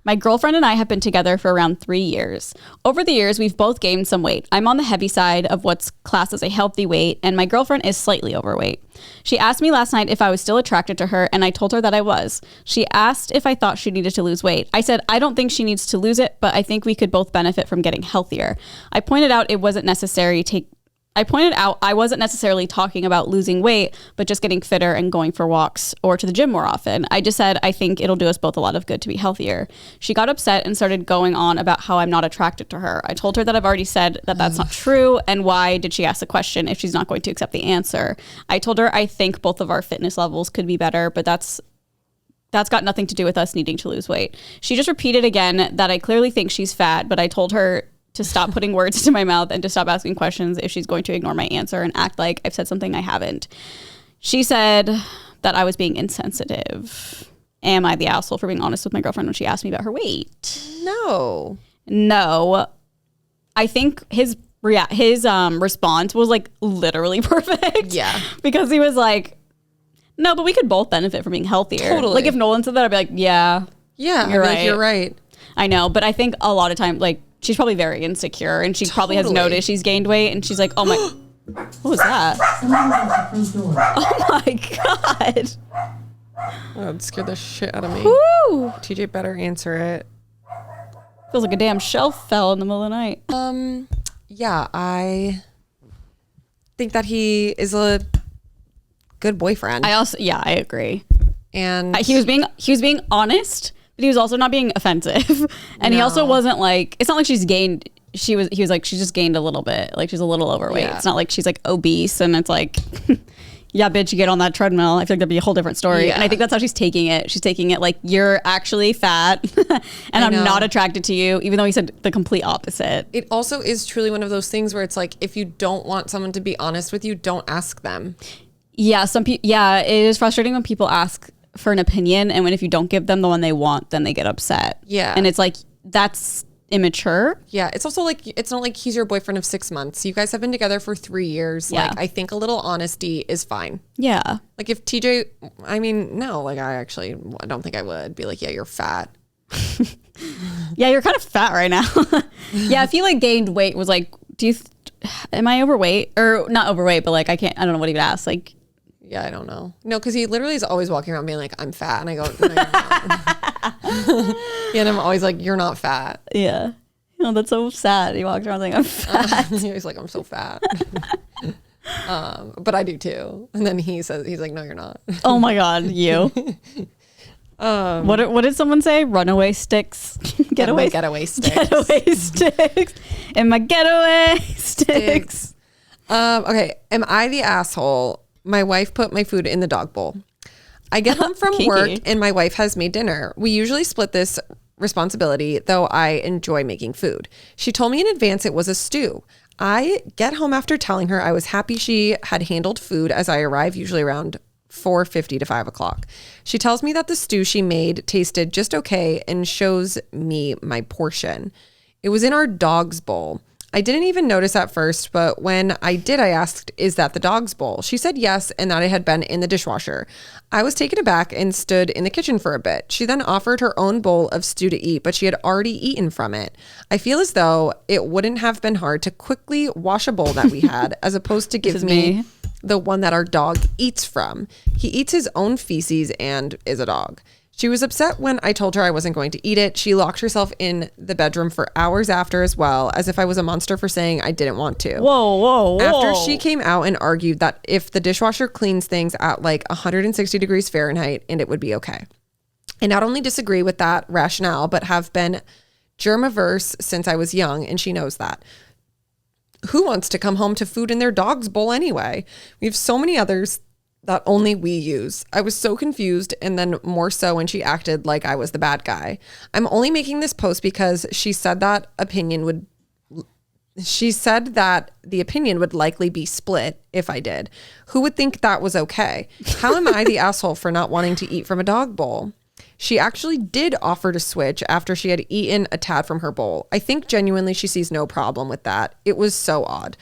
My girlfriend and I have been together for around 3 years. Over the years, we've both gained some weight. I'm on the heavy side of what's classed as a healthy weight, and my girlfriend is slightly overweight. She asked me last night if I was still attracted to her, and I told her that I was. She asked if I thought she needed to lose weight. I said, I don't think she needs to lose it, but I think we could both benefit from getting healthier. I pointed out I wasn't necessarily talking about losing weight, but just getting fitter and going for walks or to the gym more often. I just said, I think it'll do us both a lot of good to be healthier. She got upset and started going on about how I'm not attracted to her. I told her that I've already said that that's not true. And why did she ask the question if she's not going to accept the answer? I told her I think both of our fitness levels could be better, but that's got nothing to do with us needing to lose weight. She just repeated again that I clearly think she's fat, but I told her to stop putting words into my mouth and to stop asking questions if she's going to ignore my answer and act like I've said something I haven't. She said that I was being insensitive. Am I the asshole for being honest with my girlfriend when she asked me about her weight?
No.
I think his response was like literally perfect.
Yeah.
Because he was like, no, but we could both benefit from being healthier.
Totally.
Like if Nolan said that, I'd be like, yeah,
You're right. You're right.
I know. But I think a lot of times, like, she's probably very insecure and she probably has noticed she's gained weight and she's like, oh my, what was that? Oh my God.
Oh, it scared the shit out of me.
Woo!
TJ better answer it.
Feels like a damn shelf fell in the middle of the night.
Yeah, I think that he is a good boyfriend.
I agree.
And
He was being honest, but he was also not being offensive. And he also wasn't like, it's not like she's gained, he was like, she just gained a little bit. Like she's a little overweight.
Yeah.
It's not like she's like obese and it's like, yeah, bitch, you get on that treadmill. I feel like that'd be a whole different story.
Yeah.
And I think that's how she's taking it. She's taking it like, you're actually fat and I'm not attracted to you, even though he said the complete opposite.
it also is truly one of those things where it's like, if you don't want someone to be honest with you, don't ask them.
Yeah, it is frustrating when people ask for an opinion and if you don't give them the one they want, then they get upset.
Yeah.
And it's like, that's immature.
Yeah. It's also like, it's not like he's your boyfriend of 6 months. You guys have been together for 3 years.
Yeah.
Like, I think a little honesty is fine.
Yeah.
Like if TJ, I mean, no, like I don't think I would be like, yeah, you're fat.
Yeah, you're kind of fat right now. Yeah, if he like gained weight, was like, am I overweight? Or not overweight, but like, I don't know what he would ask. Like,
Yeah, I don't know. No, because he literally is always walking around being like, I'm fat. And I go, no, you're not. Yeah, and I'm always like, you're not fat.
Yeah. Oh, that's so sad. He walks around saying, I'm fat.
He's like, I'm so fat. But I do too. And then he's like, no, you're not.
Oh my God, you. What did someone say? Runaway sticks.
Getaway sticks.
Getaway sticks. And my getaway sticks.
Okay. Am I the asshole? My wife put my food in the dog bowl. I get home from work and my wife has made dinner. We usually split this responsibility, though I enjoy making food. She told me in advance it was a stew. I get home after telling her I was happy she had handled food as I arrive usually around 4:50 to 5 o'clock. She tells me that the stew she made tasted just okay and shows me my portion. It was in our dog's bowl. I didn't even notice at first, but when I did, I asked, is that the dog's bowl? She said yes, and that it had been in the dishwasher. I was taken aback and stood in the kitchen for a bit. She then offered her own bowl of stew to eat, but she had already eaten from it. I feel as though it wouldn't have been hard to quickly wash a bowl that we had, as opposed to give me the one that our dog eats from. He eats his own feces and is a dog. She was upset when I told her I wasn't going to eat it. She locked herself in the bedroom for hours after as well, as if I was a monster for saying I didn't want to.
Whoa.
After she came out and argued that if the dishwasher cleans things at like 160 degrees Fahrenheit and it would be okay. I not only disagree with that rationale, but have been germ-averse since I was young, and she knows that. Who wants to come home to food in their dog's bowl anyway? We have so many others that only we use. I was so confused, and then more so when she acted like I was the bad guy. I'm only making this post because she said that the opinion would likely be split if I did. Who would think that was okay? How am I the asshole for not wanting to eat from a dog bowl? She actually did offer to switch after she had eaten a tad from her bowl. I think genuinely she sees no problem with that. It was so odd.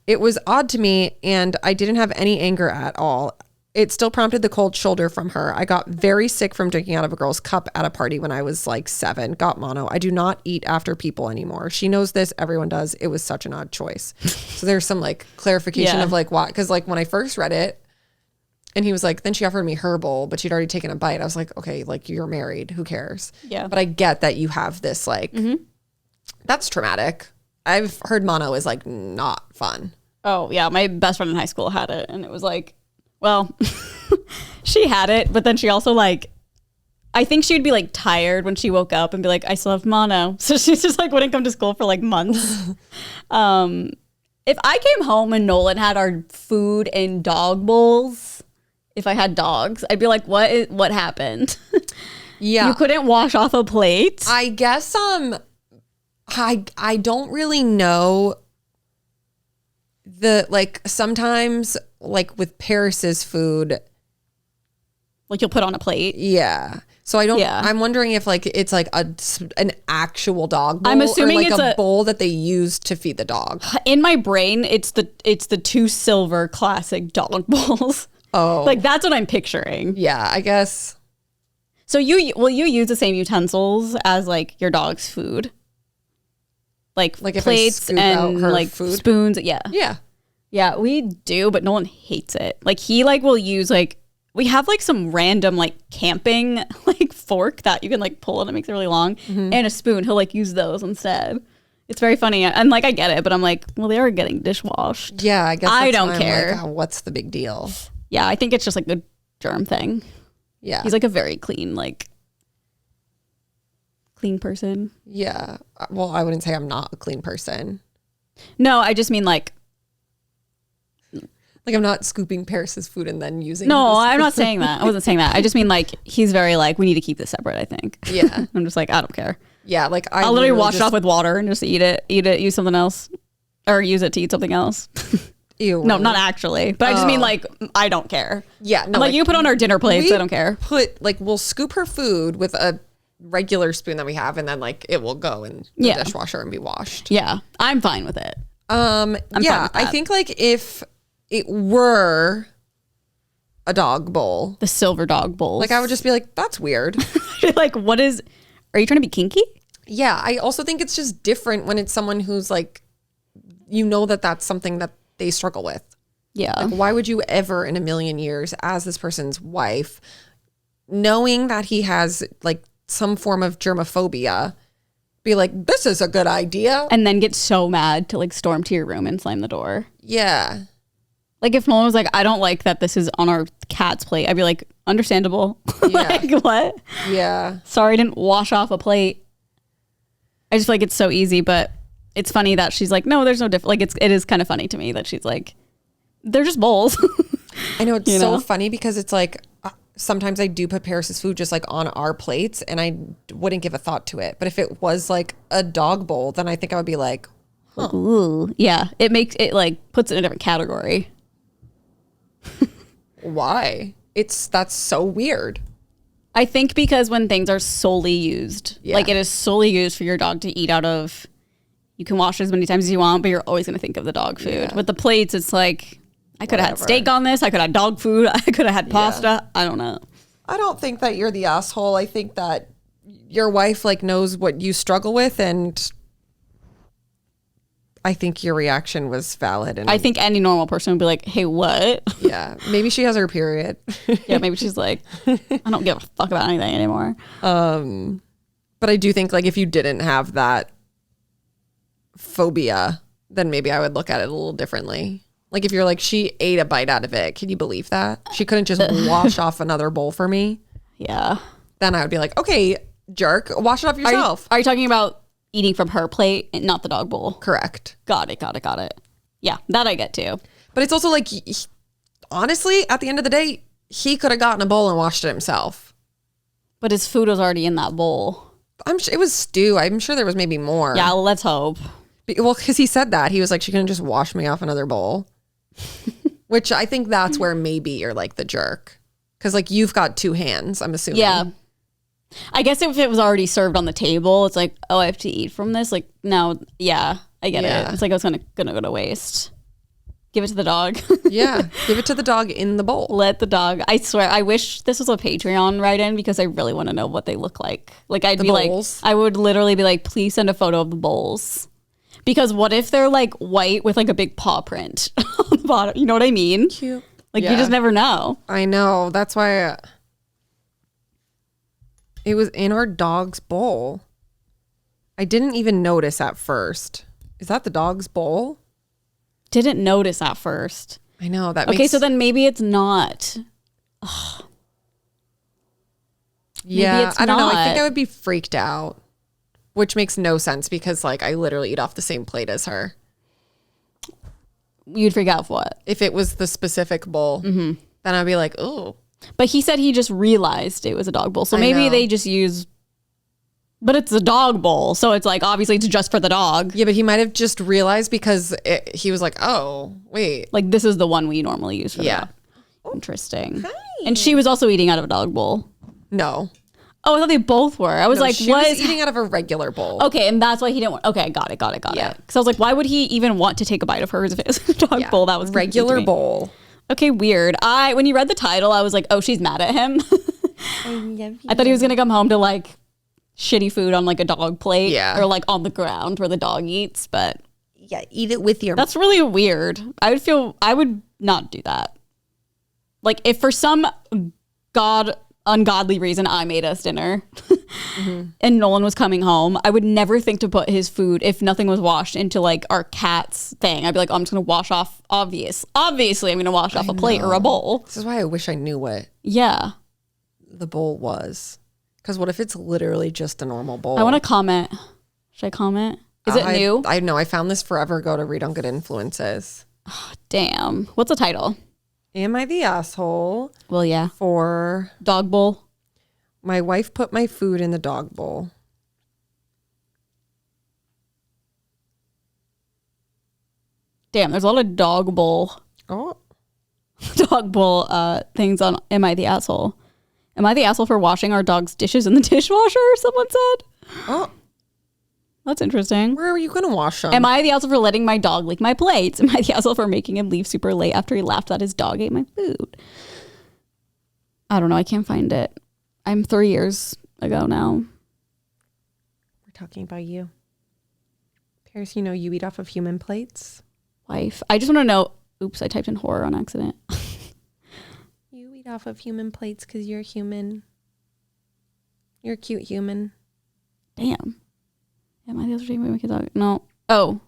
It was odd to me, and I didn't have any anger at all. It still prompted the cold shoulder from her. I got very sick from drinking out of a girl's cup at a party when I was like 7. Got mono. I do not eat after people anymore. She knows this. Everyone does. It was such an odd choice. So there's some like clarification of like why. Because like when I first read it, and he was like, then she offered me her bowl, but she'd already taken a bite. I was like, okay, like you're married. Who cares?
Yeah.
But I get that you have this like, that's traumatic. I've heard mono is like not fun.
Oh yeah, my best friend in high school had it, and it was like, well, she had it, but then she also like, I think she would be like tired when she woke up and be like, I still have mono, so she just like wouldn't come to school for like months. If I came home and Nolan had our food in dog bowls, if I had dogs, I'd be like, what happened?
Yeah,
you couldn't wash off a plate.
I guess I don't really know. The like sometimes like with Paris's food,
like you'll put on a plate.
Yeah. So I don't. Yeah. I'm wondering if like it's like an actual dog bowl.
I'm assuming
or like
it's
a bowl that they use to feed the dog.
In my brain, it's the 2 silver classic dog bowls.
Oh,
like that's what I'm picturing.
Yeah, I guess.
So you use the same utensils as like your dog's food? Like plates and like food? Spoons. Yeah, we do, but Nolan hates it. Like he like will use like, we have like some random like camping like fork that you can like pull and it makes it really long, and a spoon. He'll like use those instead. It's very funny. And like I get it, but I'm like, well, they are getting dishwashed.
Yeah, I guess
I don't care.
Like, what's the big deal?
Yeah, I think it's just like a germ thing.
Yeah,
he's like a very clean person.
Yeah. Well, I wouldn't say I'm not a clean person.
No, I just mean like
I'm not scooping Paris's food and then using.
No, I'm not saying that. I wasn't saying that. I just mean like he's very like, we need to keep this separate, I think.
Yeah.
I'm just like, I don't care.
Yeah, like
I'll literally wash it off with water and just eat it, use something else, or use it to eat something else.
Ew.
No, not actually. But I just mean like, I don't care.
Yeah. No,
like you put on our dinner plates, I don't care.
We'll scoop her food with a regular spoon that we have, and then like it will go in the dishwasher and be washed.
Yeah, I'm fine with it.
I'm fine with that. I think like if it were a dog bowl,
the silver dog bowl,
like I would just be like, that's weird.
Like, are you trying to be kinky?
Yeah, I also think it's just different when it's someone who's like, you know, that's something that they struggle with.
Yeah.
Like, why would you ever in a million years, as this person's wife, knowing that he has like some form of germophobia, be like, this is a good idea?
And then get so mad to like storm to your room and slam the door.
Yeah.
Like if Nolan was like, I don't like that this is on our cat's plate, I'd be like, understandable.
Yeah.
Like what?
Yeah.
Sorry I didn't wash off a plate. I just feel like it's so easy, but it's funny that she's like, no, there's no difference. Like it is kind of funny to me that she's like, they're just bowls.
I know, it's so funny because it's like sometimes I do put Paris's food just like on our plates and I wouldn't give a thought to it. But if it was like a dog bowl, then I think I would be like, huh.
Ooh, yeah. It makes it like puts it in a different category.
Why? That's so weird.
I think because when things are solely used, like it is solely used for your dog to eat out of, you can wash it as many times as you want, but you're always going to think of the dog food.
Yeah.
With the plates, it's like, I could have had steak on this. I could have had dog food. I could have had pasta. I don't know.
I don't think that you're the asshole. I think that your wife like knows what you struggle with, and I think your reaction was valid. And
I think any normal person would be like, hey, what?
yeah, maybe she has her period.
Yeah, maybe she's like, I don't give a fuck about anything anymore.
But I do think like if you didn't have that phobia, then maybe I would look at it a little differently. Like if you're like, she ate a bite out of it. Can you believe that? She couldn't just wash off another bowl for me.
Yeah.
Then I would be like, okay, jerk, wash it off yourself.
Are you talking about eating from her plate and not the dog bowl?
Correct.
Got it. Yeah, that I get too.
But it's also like, honestly, at the end of the day, he could have gotten a bowl and washed it himself.
But his food was already in that bowl.
It was stew. I'm sure there was maybe more.
Yeah, well, let's hope.
Well, because he said that. He was like, she couldn't just wash me off another bowl. Which I think that's where maybe you're like the jerk. Because like you've got two hands, I'm assuming.
Yeah. I guess if it was already served on the table, it's like, oh, I have to eat from this. Like, no, yeah, I get it. It's like I was gonna go to waste. Give it to the dog.
Yeah, give it to the dog in the bowl.
Let the dog. I swear, I wish this was a Patreon write-in because I really want to know what they look like. Like, I'd be
bowls?
like, I would literally be like, please send a photo of the bowls. Because what if they're like white with like a big paw print on the bottom? You know what I mean?
Cute.
Like, you just never know.
I know. That's why it was in our dog's bowl. I didn't even notice at first. Is that the dog's bowl?
Didn't notice at first.
I know.
Okay, so then maybe it's not.
Yeah,
it's
I don't know. I
not.
think I would be freaked out. Which makes no sense because like I literally eat off the same plate as her.
You'd freak out of what?
If it was the specific bowl, then I'd be like, oh.
But he said he just realized it was a dog bowl. So
I
maybe
know.
they just use, but it's a dog bowl. So it's like, obviously it's just for the dog.
Yeah, but he might have just realized because he was like, oh, wait.
Like this is the one we normally use for the dog. Interesting. And she was also eating out of a dog bowl.
No.
Oh, I thought they both were. I was like,
she
what?
was eating out of a regular bowl.
Okay, and that's why he didn't want. Okay, got it.
Yeah.
Because I was like, why would he even want to take a bite of hers if it was a dog bowl? That was confusing to
regular
me.
bowl.
Okay, weird. When you read the title, I was like, oh, she's mad at him. I thought he was gonna come home to like shitty food on like a dog plate, or like on the ground where the dog eats. But
yeah, eat it with your.
That's really weird. I would not do that. Like if for some ungodly reason I made us dinner and Nolan was coming home, I would never think to put his food, if nothing was washed, into like our cat's thing. I'd be like, oh, I'm just gonna wash off. Obviously I'm gonna wash off a plate or a bowl.
This is why I wish I knew what the bowl was. Because what if it's literally just a normal bowl?
I want to comment. Should I comment? Is it new?
I know. I found this forever ago to read on Good Influences.
Damn. What's the title?
Am I the asshole?
Well, yeah.
For
dog bowl.
My wife put my food in the dog bowl.
Damn, there's a lot of dog bowl things on Am I the Asshole? Am I the asshole for washing our dog's dishes in the dishwasher? Someone said.
Oh.
That's interesting.
Where are you going to wash them?
Am I the asshole for letting my dog lick my plates? Am I the asshole for making him leave super late after he laughed that his dog ate my food? I don't know. I can't find it. I'm 3 years ago now.
We're talking about you. Paris, you know you eat off of human plates?
Wife. I just want to know, Oops, I typed in horror on accident.
You eat off of human plates because you're human. You're a cute human.
Damn. Am I the other thing we make a dog? No. Oh.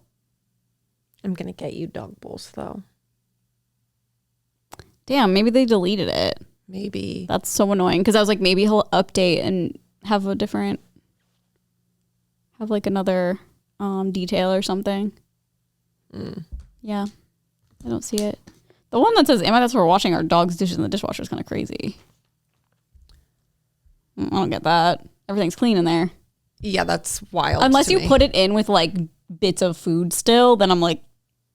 I'm going to get you dog bowls, though.
Damn, maybe they deleted it.
Maybe.
That's so annoying because I was like, maybe he'll update and have a different, have like another detail or something. Yeah. I don't see it. The one that says, "Am I that's for washing our dog's dishes in the dishwasher" is kind of crazy. I don't get that. Everything's clean in there.
Yeah, that's wild.
Unless you put it in with like bits of food still, then I'm like,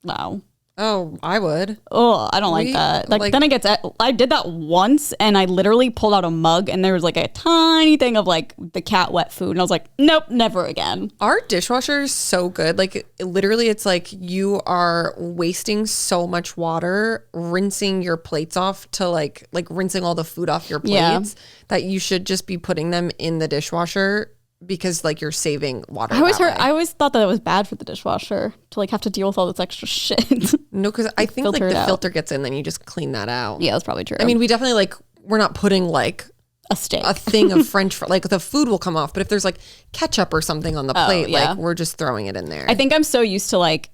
wow.
Oh, I would.
Oh, I don't like that. Like then it gets, I did that once and I literally pulled out a mug and there was like a tiny thing of like the cat wet food. And I was like, nope, never again.
Our dishwasher is so good. Like literally it's like you are wasting so much water rinsing your plates off to like rinsing all the food off your plates that you should just be putting them in the dishwasher because like you're saving water.
I always thought that it was bad for the dishwasher to like have to deal with all this extra shit.
No, because I think like the filter gets in, then you just clean that out.
Yeah, that's probably true.
I mean, we definitely like, we're not putting like
a
thing of French, like the food will come off, but if there's like ketchup or something on the plate, like we're just throwing it in there.
I think I'm so used to like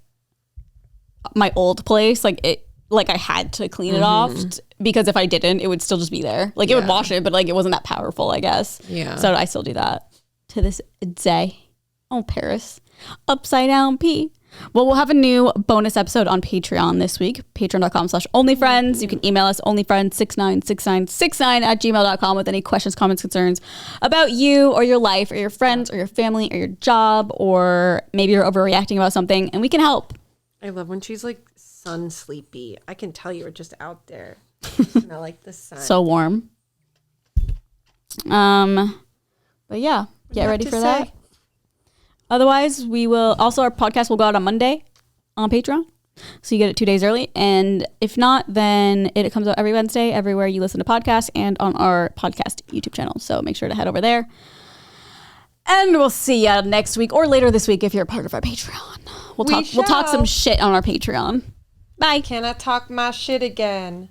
my old place, like I had to clean it off because if I didn't, it would still just be there. Like it would wash it, but like it wasn't that powerful, I guess.
Yeah.
So I still do that to this day. Oh, Paris. Upside down P. Well, we'll have a new bonus episode on Patreon this week. Patreon.com/onlyfriends. You can email us onlyfriends696969@gmail.com with any questions, comments, concerns about you or your life or your friends or your family or your job, or maybe you're overreacting about something and we can help.
I love when she's like sun sleepy. I can tell you're just out there. Smell like the sun.
So warm. But yeah, get ready for that. Otherwise, we will also, our podcast will go out on Monday on Patreon. So you get it 2 days early. And if not, then it comes out every Wednesday, everywhere you listen to podcasts and on our podcast YouTube channel. So make sure to head over there. And we'll see you next week or later this week if you're a part of our Patreon. We'll talk some shit on our Patreon. Bye.
Can I talk my shit again?